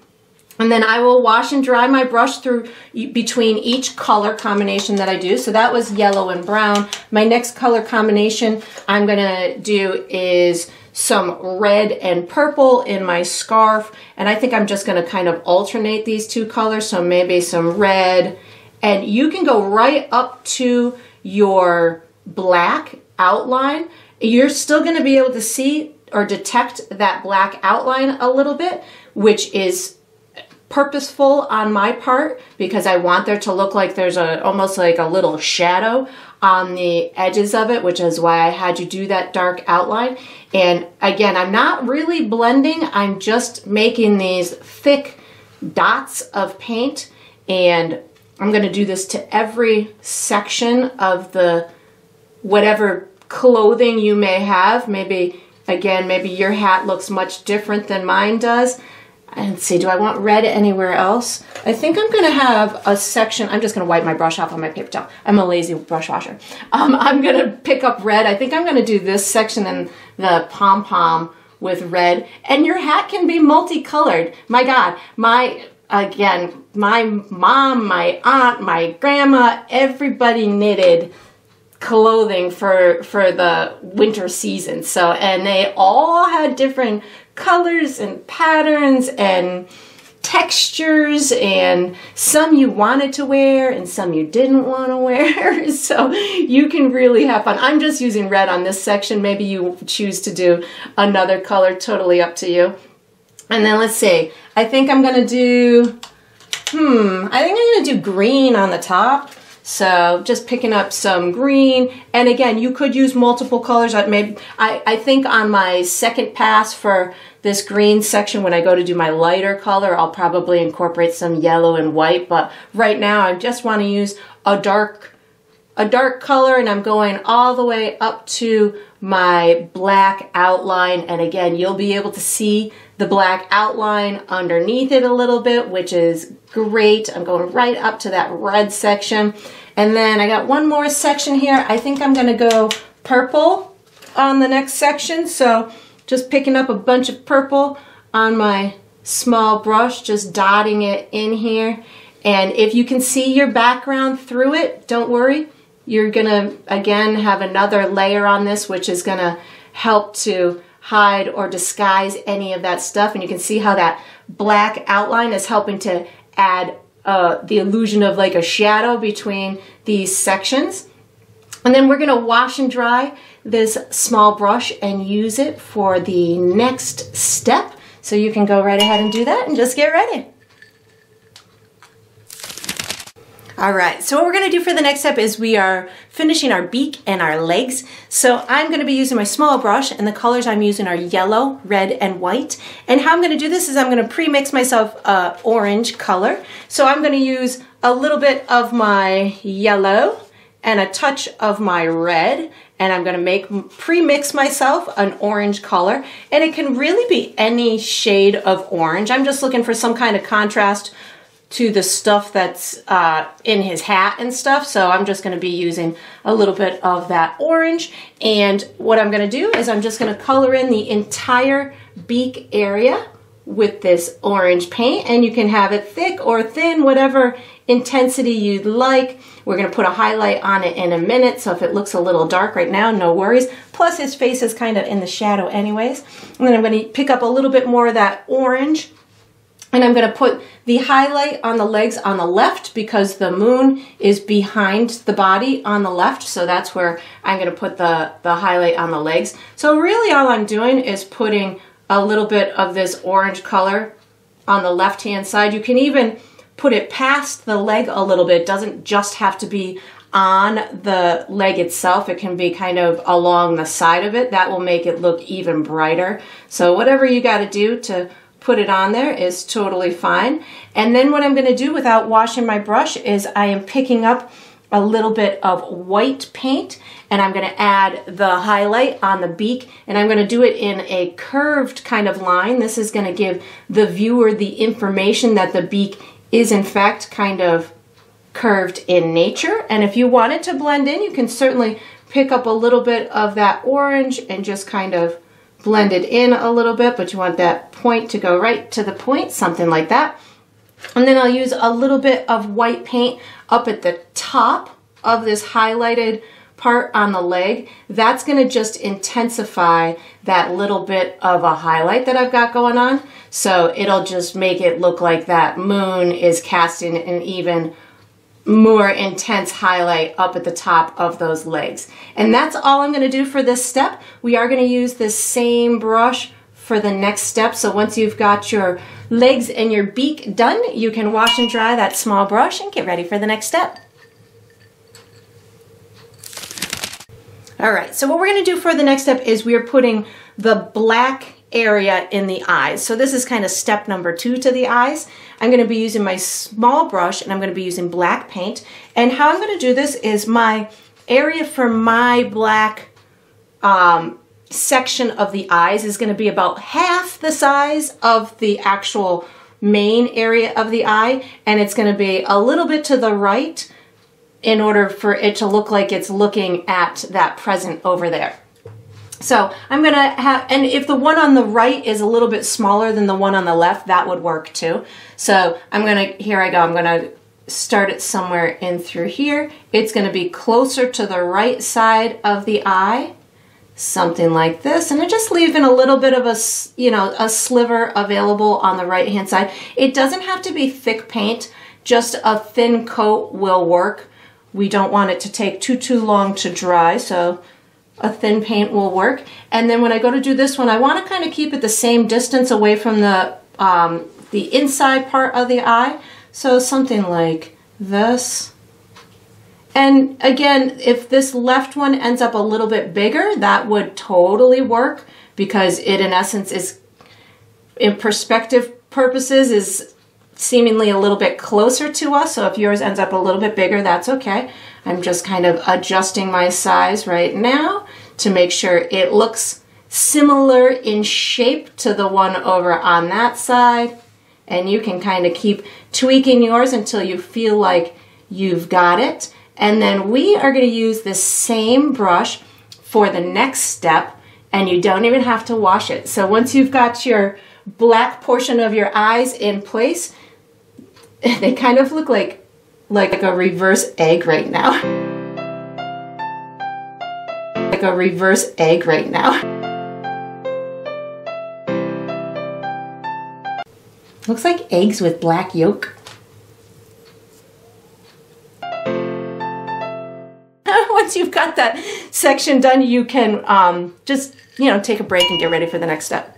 A: And then I will wash and dry my brush through between each color combination that I do. So that was yellow and brown. My next color combination I'm gonna do is some red and purple in my scarf. And I think I'm just gonna kind of alternate these 2 colors. So maybe some red, and you can go right up to your black outline. You're still gonna be able to see or detect that black outline a little bit, which is purposeful on my part because I want there to look like there's almost like a little shadow on the edges of it, which is why I had you do that dark outline. And again, I'm not really blending, I'm just making these thick dots of paint, and I'm going to do this to every section of the whatever clothing you may have. Maybe again, maybe your hat looks much different than mine does. And see, do I want red anywhere else? I think I'm going to have a section. I'm just going to wipe my brush off on my paper towel. I'm a lazy brush washer. I'm going to pick up red. I think I'm going to do this section and the pom-pom with red. And your hat can be multicolored. My God, my mom, my aunt, my grandma, everybody knitted clothing for the winter season. So, and they all had different colors and patterns and textures, and some you wanted to wear and some you didn't want to wear. So you can really have fun. I'm just using red on this section. Maybe you choose to do another color, totally up to you. And then let's see, I think I'm gonna do, I think I'm gonna do green on the top. So just picking up some green, and again, you could use multiple colors. I think on my second pass for this green section, when I go to do my lighter color, I'll probably incorporate some yellow and white. But right now, I just want to use a dark color, and I'm going all the way up to my black outline. And again, you'll be able to see the black outline underneath it a little bit, which is great. I'm going right up to that red section. And then I got one more section here. I think I'm gonna go purple on the next section. So just picking up a bunch of purple on my small brush, just dotting it in here. And if you can see your background through it, don't worry. You're gonna, again, have another layer on this, which is gonna help to hide or disguise any of that stuff. And you can see how that black outline is helping to add the illusion of like a shadow between these sections. And then we're going to wash and dry this small brush and use it for the next step. So you can go right ahead and do that and just get ready. All right, so what we're gonna do for the next step is we are finishing our beak and our legs. So I'm gonna be using my small brush, and the colors I'm using are yellow, red, and white. And how I'm gonna do this is I'm gonna pre-mix myself orange color. So I'm gonna use a little bit of my yellow and a touch of my red, and I'm gonna pre-mix myself an orange color. And it can really be any shade of orange. I'm just looking for some kind of contrast to the stuff that's in his hat and stuff. So I'm just gonna be using a little bit of that orange. And what I'm gonna do is I'm just gonna color in the entire beak area with this orange paint, and you can have it thick or thin, whatever intensity you'd like. We're going to put a highlight on it in a minute, so if it looks a little dark right now, no worries. Plus his face is kind of in the shadow anyways. And then I'm going to pick up a little bit more of that orange, and I'm going to put the highlight on the legs on the left because the moon is behind the body on the left, so that's where I'm going to put the highlight on the legs. So really all I'm doing is putting a little bit of this orange color on the left hand side. You can even put it past the leg a little bit. It doesn't just have to be on the leg itself. It can be kind of along the side of it. That will make it look even brighter. So whatever you got to do to put it on there is totally fine. And then what I'm going to do without washing my brush is I am picking up a little bit of white paint, and I'm going to add the highlight on the beak, and I'm going to do it in a curved kind of line. This is going to give the viewer the information that the beak is in fact kind of curved in nature. And if you want it to blend in, you can certainly pick up a little bit of that orange and just kind of blend it in a little bit, but you want that point to go right to the point, something like that. And then I'll use a little bit of white paint up at the top of this highlighted part on the leg. That's going to just intensify that little bit of a highlight that I've got going on. So it'll just make it look like that moon is casting an even more intense highlight up at the top of those legs. And that's all I'm going to do for this step. We are going to use this same brush for the next step. So once you've got your legs and your beak done, you can wash and dry that small brush and get ready for the next step. All right, so what we're going to do for the next step is we're putting the black area in the eyes. So this is kind of step number 2 to the eyes. I'm going to be using my small brush, and I'm going to be using black paint. And how I'm going to do this is my area for my black section of the eyes is going to be about half the size of the actual main area of the eye, and it's going to be a little bit to the right in order for it to look like it's looking at that present over there. So I'm going to have, and if the one on the right is a little bit smaller than the one on the left, that would work too. So I'm going to, here I go, I'm going to start it somewhere in through here. It's going to be closer to the right side of the eye, something like this. And I'm just leaving a little bit of a, you know, a sliver available on the right hand side. It doesn't have to be thick paint, just a thin coat will work. We don't want it to take too long to dry, so a thin paint will work. And then when I go to do this one, I want to kind of keep it the same distance away from the inside part of the eye. So something like this. And again, if this left one ends up a little bit bigger, that would totally work because it in essence is, in perspective purposes, is seemingly a little bit closer to us. So if yours ends up a little bit bigger, that's okay. I'm just kind of adjusting my size right now to make sure it looks similar in shape to the one over on that side. And you can kind of keep tweaking yours until you feel like you've got it. And then we are going to use this same brush for the next step, and you don't even have to wash it. So once you've got your black portion of your eyes in place, they kind of look like a reverse egg right now. Like a reverse egg right now. Looks like eggs with black yolk. Once you've got that section done, you can just, you know, take a break and get ready for the next step.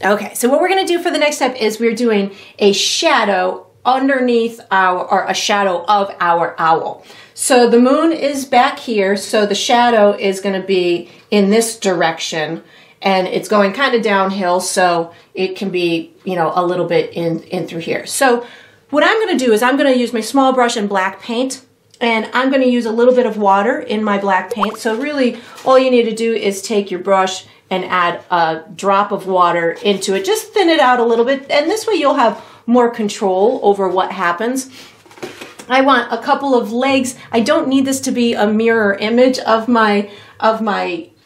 A: Okay, so what we're going to do for the next step is we're doing a shadow underneath or a shadow of our owl. So the moon is back here, so the shadow is going to be in this direction, and it's going kind of downhill, so it can be, you know, a little bit in through here. So what I'm going to do is I'm going to use my small brush and black paint, and I'm going to use a little bit of water in my black paint. So really all you need to do is take your brush and add a drop of water into it. Just thin it out a little bit, and this way you'll have more control over what happens. I want a couple of legs. I don't need this to be a mirror image of my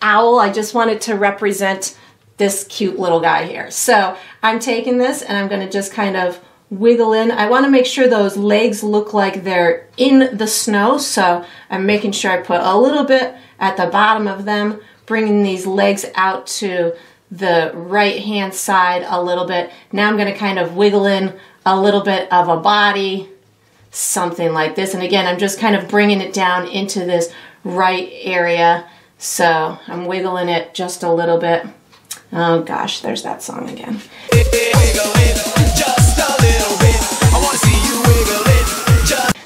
A: owl. I just want it to represent this cute little guy here. So I'm taking this and I'm gonna just kind of wiggle in. I wanna make sure those legs look like they're in the snow, so I'm making sure I put a little bit at the bottom of them, bringing these legs out to the right hand side a little bit. Now I'm gonna kind of wiggle in a little bit of a body, something like this. And again, I'm just kind of bringing it down into this right area. So I'm wiggling it just a little bit. Oh gosh, there's that song again.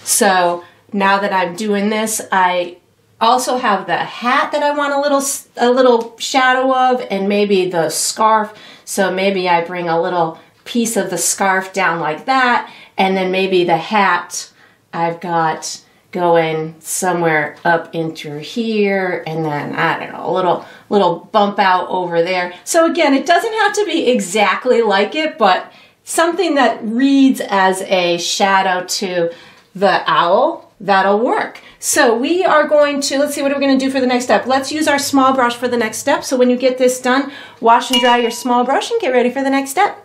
A: So now that I'm doing this, I also have the hat that I want a little shadow of, and maybe the scarf. So maybe I bring a little piece of the scarf down like that, and then maybe the hat I've got going somewhere up into here, and then I don't know, a little bump out over there. So again, it doesn't have to be exactly like it, but something that reads as a shadow to the owl, that'll work. So we are going to, let's see, what are we going to do for the next step? Let's use our small brush for the next step. So when you get this done, wash and dry your small brush and get ready for the next step.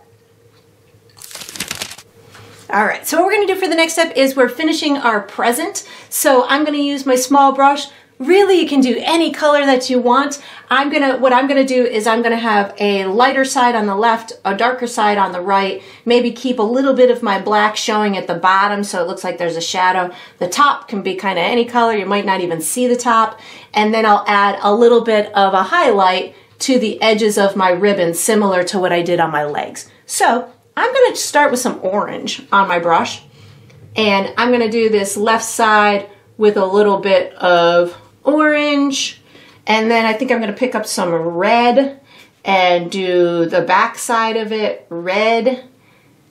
A: All right, so what we're gonna do for the next step is we're finishing our present. So I'm gonna use my small brush. Really, you can do any color that you want. What I'm gonna do is I'm gonna have a lighter side on the left, a darker side on the right, maybe keep a little bit of my black showing at the bottom so it looks like there's a shadow. The top can be kind of any color, you might not even see the top. And then I'll add a little bit of a highlight to the edges of my ribbon, similar to what I did on my legs. So I'm gonna start with some orange on my brush, and I'm gonna do this left side with a little bit of orange, and then I think I'm gonna pick up some red and do the back side of it red,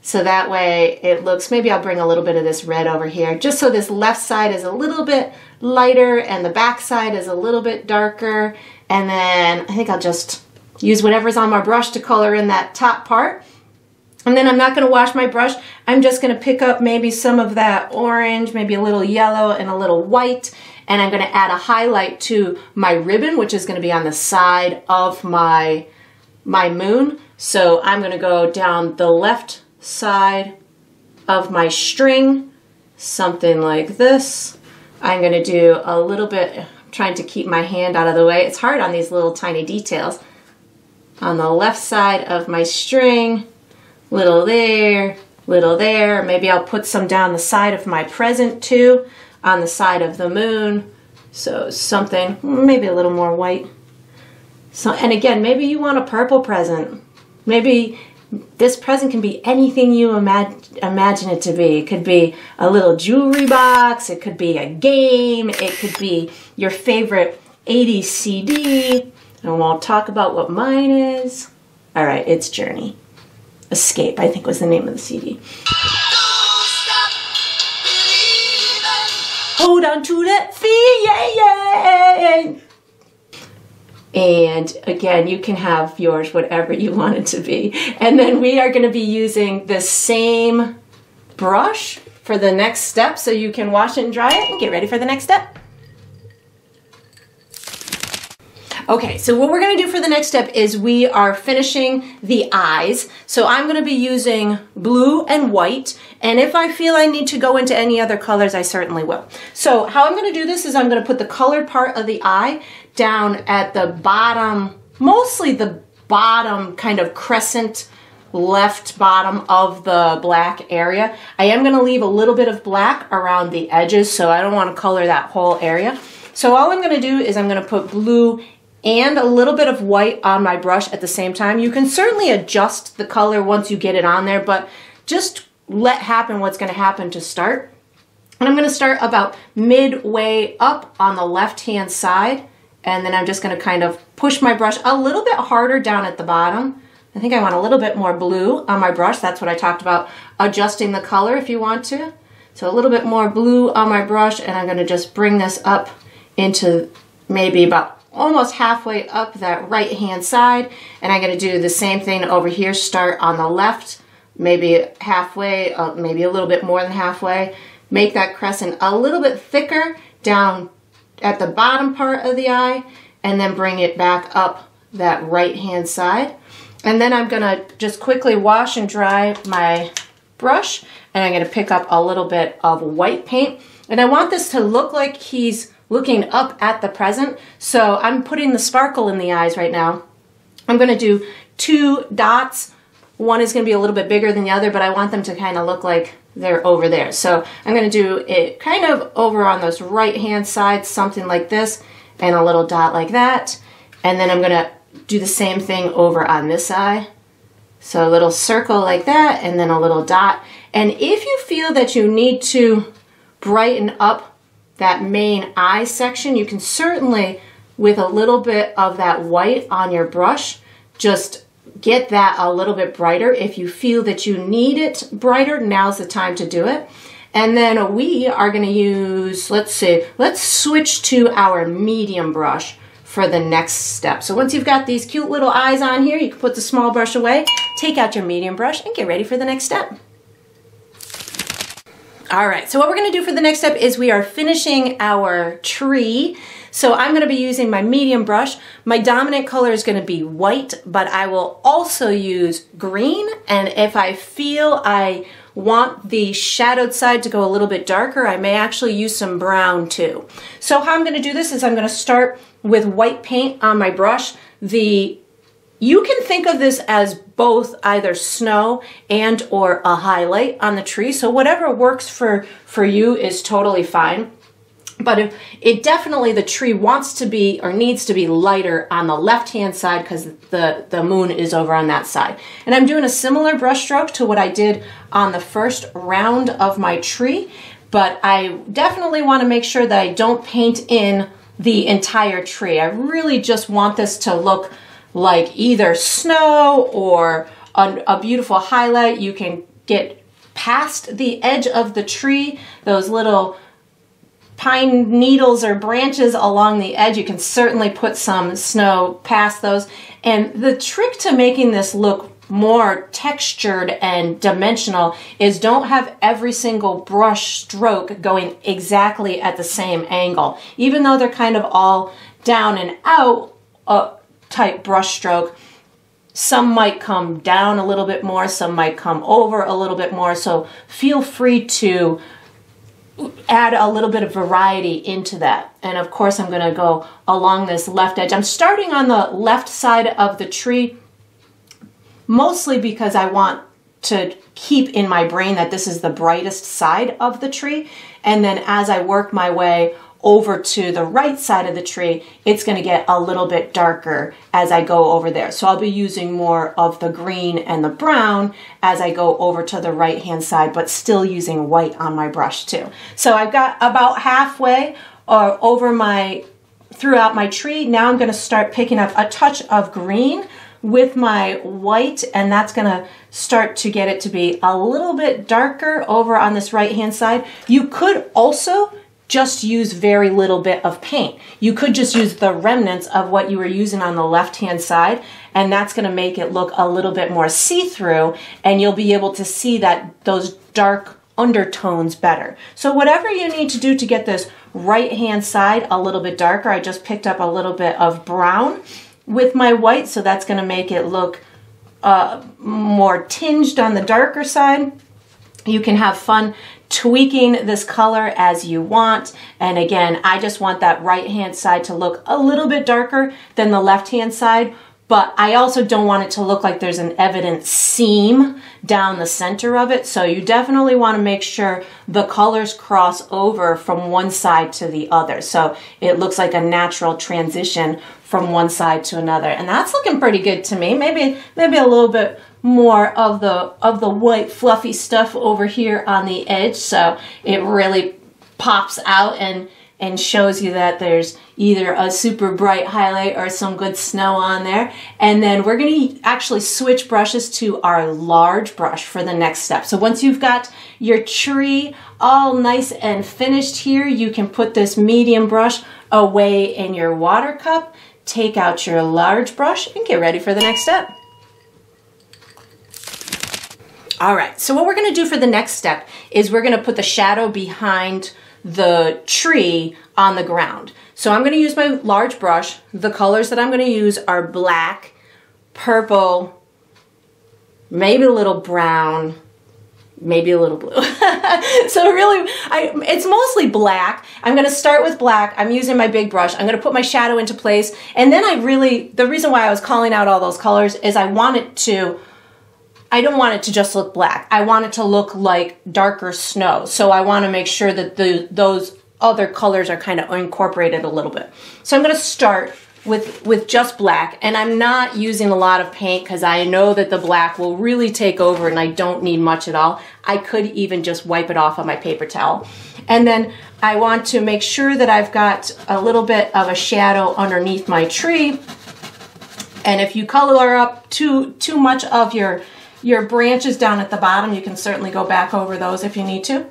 A: so that way it looks, maybe I'll bring a little bit of this red over here, just so this left side is a little bit lighter and the back side is a little bit darker, and then I think I'll just use whatever's on my brush to color in that top part. And then I'm not gonna wash my brush. I'm just gonna pick up maybe some of that orange, maybe a little yellow and a little white, and I'm gonna add a highlight to my ribbon, which is gonna be on the side of my moon. So I'm gonna go down the left side of my string, something like this. I'm gonna do a little bit, I'm trying to keep my hand out of the way. It's hard on these little tiny details. On the left side of my string, little there, little there. Maybe I'll put some down the side of my present too, on the side of the moon. So something, maybe a little more white. So, and again, maybe you want a purple present. Maybe this present can be anything you imagine it to be. It could be a little jewelry box, it could be a game, it could be your favorite 80s CD. And we'll talk about what mine is. All right, it's Journey. Escape, I think was the name of the CD. Hold on to that feeling. And again, you can have yours, whatever you want it to be. And then we are going to be using the same brush for the next step, so you can wash it and dry it and get ready for the next step. Okay, so what we're gonna do for the next step is we are finishing the eyes. So I'm gonna be using blue and white, and if I feel I need to go into any other colors, I certainly will. So how I'm gonna do this is I'm gonna put the colored part of the eye down at the bottom, mostly the bottom kind of crescent left bottom of the black area. I am gonna leave a little bit of black around the edges, so I don't wanna color that whole area. So all I'm gonna do is I'm gonna put blue and a little bit of white on my brush at the same time. You can certainly adjust the color once you get it on there, but just let happen what's gonna happen to start. And I'm gonna start about midway up on the left-hand side, and then I'm just gonna kind of push my brush a little bit harder down at the bottom. I think I want a little bit more blue on my brush. That's what I talked about, adjusting the color if you want to. So a little bit more blue on my brush, and I'm gonna just bring this up into maybe about almost halfway up that right hand side, and I'm going to do the same thing over here. Start on the left, maybe halfway, maybe a little bit more than halfway. Make that crescent a little bit thicker down at the bottom part of the eye, and then bring it back up that right hand side. And then I'm gonna just quickly wash and dry my brush, and I'm gonna pick up a little bit of white paint. And I want this to look like he's looking up at the present. So I'm putting the sparkle in the eyes right now. I'm gonna do 2 dots. One is gonna be a little bit bigger than the other, but I want them to kind of look like they're over there. So I'm gonna do it kind of over on this right-hand side, something like this, and a little dot like that. And then I'm gonna do the same thing over on this eye. So a little circle like that, and then a little dot. And if you feel that you need to brighten up that main eye section, you can certainly, with a little bit of that white on your brush, just get that a little bit brighter. If you feel that you need it brighter, now's the time to do it. And then we are gonna use, let's switch to our medium brush for the next step. So once you've got these cute little eyes on here, you can put the small brush away, take out your medium brush, and get ready for the next step. All right, so what we're gonna do for the next step is we are finishing our tree. So I'm gonna be using my medium brush. My dominant color is gonna be white, but I will also use green. And if I feel I want the shadowed side to go a little bit darker, I may actually use some brown too. So how I'm gonna do this is I'm gonna start with white paint on my brush. You can think of this as both either snow and or a highlight on the tree. So whatever works for you is totally fine. But it definitely, the tree wants to be or needs to be lighter on the left-hand side because the moon is over on that side. And I'm doing a similar brush stroke to what I did on the first round of my tree, but I definitely want to make sure that I don't paint in the entire tree. I really just want this to look like either snow or a beautiful highlight. You can get past the edge of the tree, those little pine needles or branches along the edge. You can certainly put some snow past those. And the trick to making this look more textured and dimensional is don't have every single brush stroke going exactly at the same angle. Even though they're kind of all down and out type brush stroke, some might come down a little bit more, some might come over a little bit more. So feel free to add a little bit of variety into that. And of course, I'm gonna go along this left edge. I'm starting on the left side of the tree, mostly because I want to keep in my brain that this is the brightest side of the tree. And then as I work my way over to the right side of the tree, it's going to get a little bit darker as I go over there. So I'll be using more of the green and the brown as I go over to the right hand side, but still using white on my brush too. So I've got about halfway throughout my tree. Now I'm going to start picking up a touch of green with my white, and that's going to start to get it to be a little bit darker over on this right hand side. You could also just use very little bit of paint. You could just use the remnants of what you were using on the left-hand side, and that's gonna make it look a little bit more see-through, and you'll be able to see those dark undertones better. So whatever you need to do to get this right-hand side a little bit darker, I just picked up a little bit of brown with my white, so that's gonna make it look more tinged on the darker side. You can have fun tweaking this color as you want. And again, I just want that right hand side to look a little bit darker than the left hand side, but I also don't want it to look like there's an evident seam down the center of it. So you definitely want to make sure the colors cross over from one side to the other, so it looks like a natural transition from one side to another. And that's looking pretty good to me. Maybe a little bit more of the white fluffy stuff over here on the edge, so it really pops out and shows you that there's either a super bright highlight or some good snow on there. And then we're going to actually switch brushes to our large brush for the next step. So once you've got your tree all nice and finished here, you can put this medium brush away in your water cup, take out your large brush, and get ready for the next step. All right, so what we're gonna do for the next step is we're gonna put the shadow behind the tree on the ground. So I'm gonna use my large brush. The colors that I'm gonna use are black, purple, maybe a little brown, maybe a little blue. So really, it's mostly black. I'm going to start with black. I'm using my big brush. I'm going to put my shadow into place. And then the reason why I was calling out all those colors is I don't want it to just look black. I want it to look like darker snow. So I want to make sure that those other colors are kind of incorporated a little bit. So I'm going to start with just black, and I'm not using a lot of paint because I know that the black will really take over and I don't need much at all. I could even just wipe it off on my paper towel. And then I want to make sure that I've got a little bit of a shadow underneath my tree. And if you color up too much of your branches down at the bottom, you can certainly go back over those if you need to.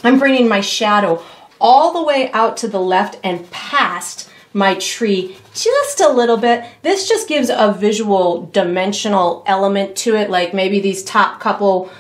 A: I'm bringing my shadow all the way out to the left and past my tree just a little bit. This just gives a visual dimensional element to it, like maybe these top couple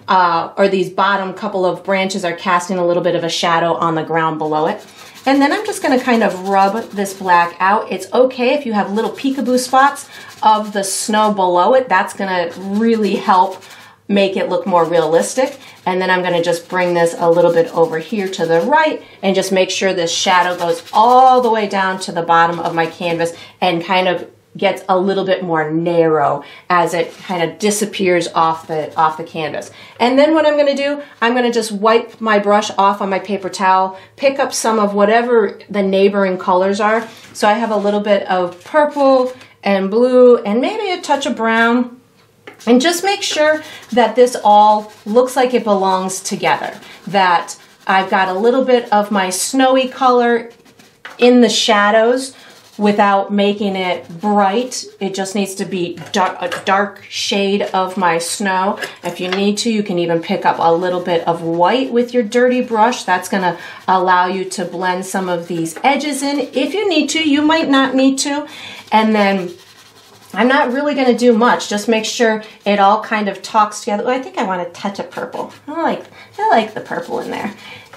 A: or these bottom couple of branches are casting a little bit of a shadow on the ground below it. And then I'm just going to kind of rub this black out. It's okay if you have little peekaboo spots of the snow below it. That's going to really help make it look more realistic. And then I'm going to just bring this a little bit over here to the right and just make sure this shadow goes all the way down to the bottom of my canvas and kind of gets a little bit more narrow as it kind of disappears off the canvas. And then what I'm going to do, I'm going to just wipe my brush off on my paper towel, pick up some of whatever the neighboring colors are. So I have a little bit of purple and blue and maybe a touch of brown. And just make sure that this all looks like it belongs together, that I've got a little bit of my snowy color in the shadows without making it bright. It just needs to be a dark shade of my snow. If you need to, you can even pick up a little bit of white with your dirty brush. That's going to allow you to blend some of these edges in. If you need to, you might not need to. And then I'm not really going to do much. Just make sure it all kind of talks together. Oh, I think I want a touch of purple. I like the purple in there.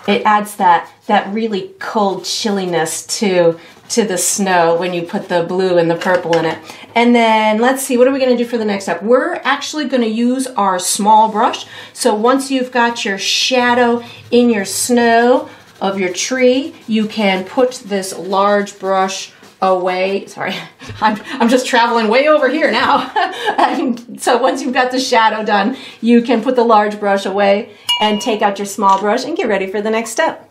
A: It adds that really cold chilliness to the snow when you put the blue and the purple in it. And then let's see, what are we going to do for the next step? We're actually going to use our small brush. So once you've got your shadow in your snow of your tree, you can put this large brush away. Sorry, I'm just traveling way over here now. So once you've got the shadow done, you can put the large brush away and take out your small brush and get ready for the next step.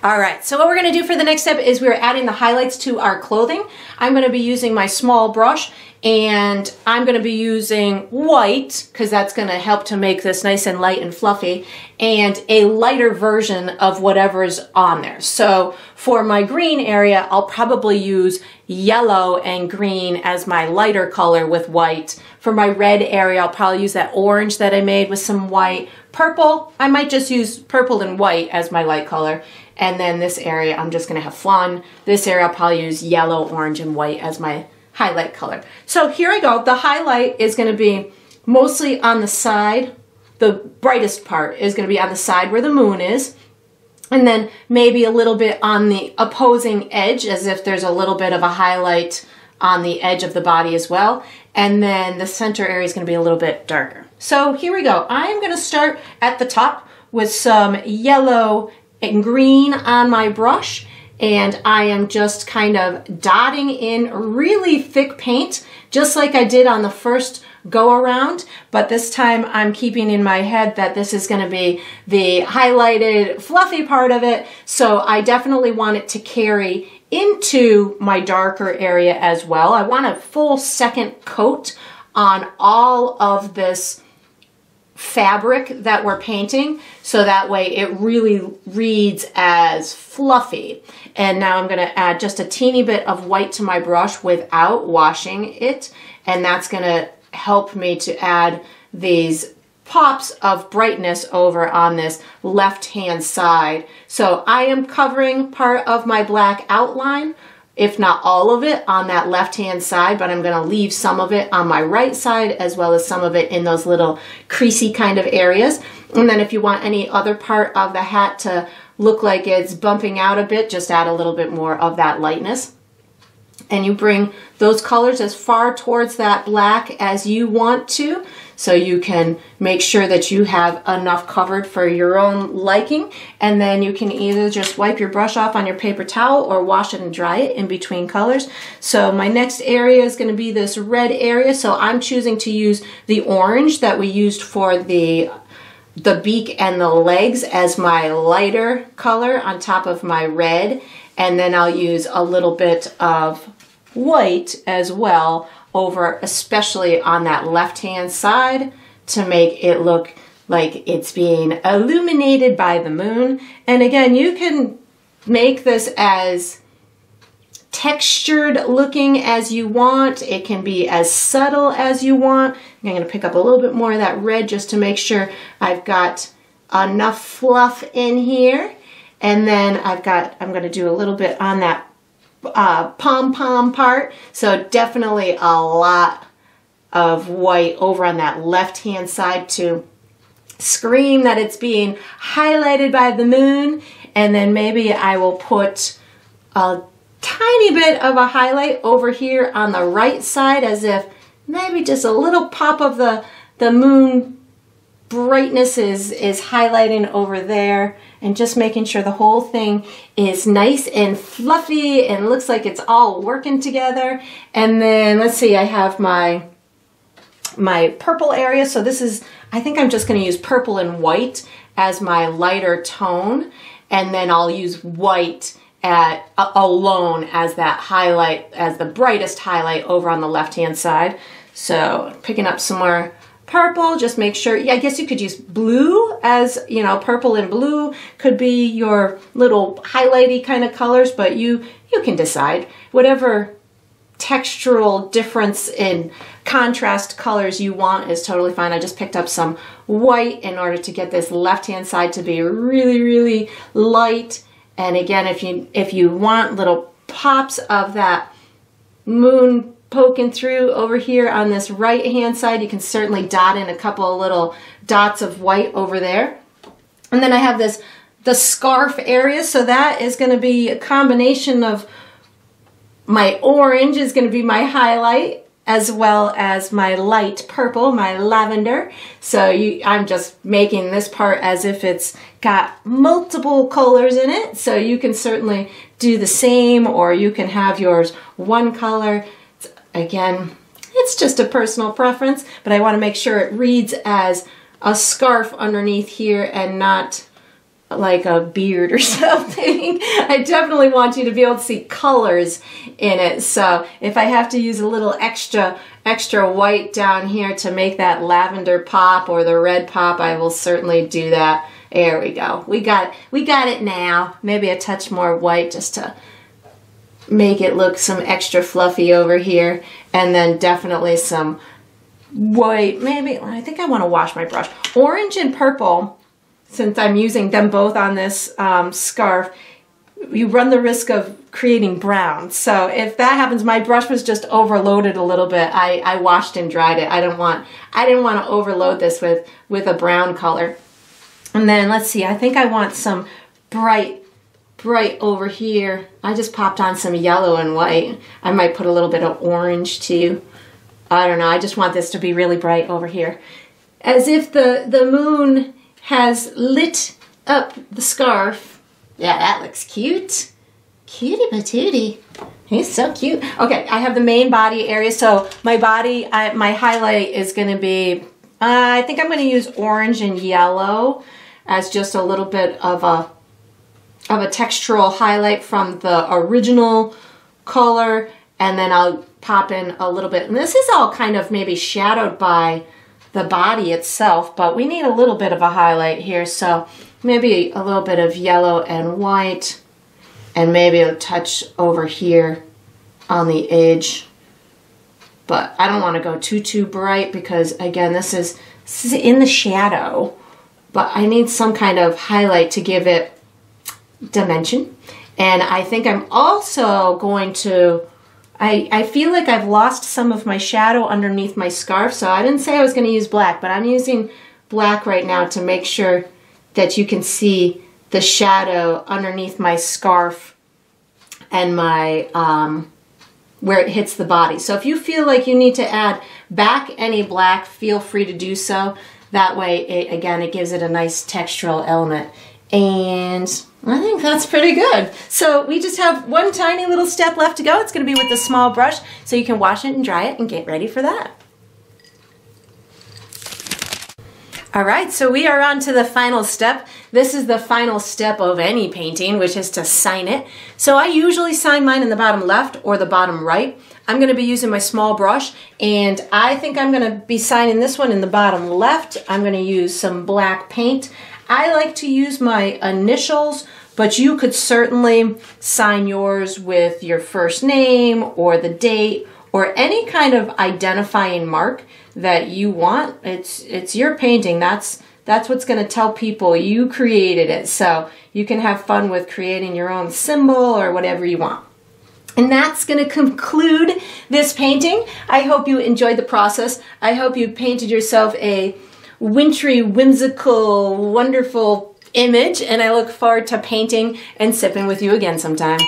A: All right, so what we're going to do for the next step is we're adding the highlights to our clothing. I'm going to be using my small brush, and I'm going to be using white because that's going to help to make this nice and light and fluffy, and a lighter version of whatever's on there. So for my green area, I'll probably use yellow and green as my lighter color with white. For my red area, I'll probably use that orange that I made with some white. Purple, I might just use purple and white as my light color. And then this area, I'm just going to have fun. This area, I'll probably use yellow, orange, and white as my highlight color. So here I go. The highlight is going to be mostly on the side. The brightest part is going to be on the side where the moon is. And then maybe a little bit on the opposing edge, as if there's a little bit of a highlight on the edge of the body as well. And then the center area is going to be a little bit darker. So here we go. I'm going to start at the top with some yellow and green on my brush, and I am just kind of dotting in really thick paint, just like I did on the first go around, but this time I'm keeping in my head that this is going to be the highlighted fluffy part of it, so I definitely want it to carry into my darker area as well. I want a full second coat on all of this fabric that we're painting, so that way it really reads as fluffy. And now I'm going to add just a teeny bit of white to my brush without washing it, and that's going to help me to add these pops of brightness over on this left hand side. So I am covering part of my black outline, if not all of it, on that left-hand side, but I'm going to leave some of it on my right side as well as some of it in those little creasy kind of areas. And then if you want any other part of the hat to look like it's bumping out a bit, just add a little bit more of that lightness. and you bring those colors as far towards that black as you want to, so you can make sure that you have enough covered for your own liking. And then you can either just wipe your brush off on your paper towel or wash it and dry it in between colors. So my next area is going to be this red area, so I'm choosing to use the orange that we used for the beak and the legs as my lighter color on top of my red, and then I'll use a little bit of white as well over, especially on that left hand side, to make it look like it's being illuminated by the moon. And again, you can make this as textured looking as you want. It can be as subtle as you want. I'm going to pick up a little bit more of that red just to make sure I've got enough fluff in here. And then I'm going to do a little bit on that pom-pom part. So definitely a lot of white over on that left-hand side to scream that it's being highlighted by the moon. And then maybe I will put a tiny bit of a highlight over here on the right side, as if maybe just a little pop of the moon brightness is highlighting over there, and just making sure the whole thing is nice and fluffy and looks like it's all working together. And then let's see, I have my purple area. So this is, I think I'm just going to use purple and white as my lighter tone, and then I'll use white alone as that highlight, as the brightest highlight over on the left hand side. So picking up some more purple, just make sure, yeah, I guess you could use blue, as you know, purple and blue could be your little highlighty kind of colors, but you can decide whatever textural difference in contrast colors you want is totally fine. I just picked up some white in order to get this left hand side to be really, really light. And again, if you want little pops of that moon poking through over here on this right hand side, you can certainly dot in a couple of little dots of white over there. And then I have the scarf area, so that is going to be a combination of my orange is going to be my highlight, as well as my light purple, my lavender. So I'm just making this part as if it's got multiple colors in it. So you can certainly do the same, or you can have yours one color. Again, it's just a personal preference, but I want to make sure it reads as a scarf underneath here and not like a beard or something. I definitely want you to be able to see colors in it. So if I have to use a little extra white down here to make that lavender pop or the red pop, I will certainly do that. There we go. We got it now. Maybe a touch more white just to make it look some extra fluffy over here, and then definitely some white. Maybe, I think I want to wash my brush. Orange and purple, since I'm using them both on this scarf, you run the risk of creating brown. So if that happens, my brush was just overloaded a little bit. I washed and dried it. I didn't want to overload this with a brown color. And then let's see, I think I want some bright over here. I just popped on some yellow and white. I might put a little bit of orange too. I don't know, I just want this to be really bright over here. As if the moon has lit up the scarf. Yeah, that looks cute. Cutie patootie. He's so cute. Okay, I have the main body area. So my body, my highlight is going to be, I think I'm going to use orange and yellow as just a little bit of a textural highlight from the original color, and then I'll pop in a little bit. And this is all kind of maybe shadowed by the body itself, but we need a little bit of a highlight here, so maybe a little bit of yellow and white, and maybe a touch over here on the edge. But I don't want to go too bright, because again, this is in the shadow, but I need some kind of highlight to give it dimension. And I think I'm also going to, I feel like I've lost some of my shadow underneath my scarf, so I didn't say I was going to use black, but I'm using black right now to make sure that you can see the shadow underneath my scarf and my where it hits the body. So if you feel like you need to add back any black, feel free to do so. That way, it gives it a nice textural element. And I think that's pretty good. So we just have one tiny little step left to go. It's going to be with the small brush, so you can wash it and dry it and get ready for that. All right, so we are on to the final step. This is the final step of any painting, which is to sign it. So I usually sign mine in the bottom left or the bottom right. I'm going to be using my small brush, and I think I'm going to be signing this one in the bottom left. I'm going to use some black paint. I like to use my initials, but you could certainly sign yours with your first name or the date or any kind of identifying mark that you want. It's your painting. That's what's going to tell people you created it. So you can have fun with creating your own symbol or whatever you want. And that's going to conclude this painting. I hope you enjoyed the process. I hope you painted yourself a wintry, whimsical, wonderful image, and I look forward to painting and sipping with you again sometime.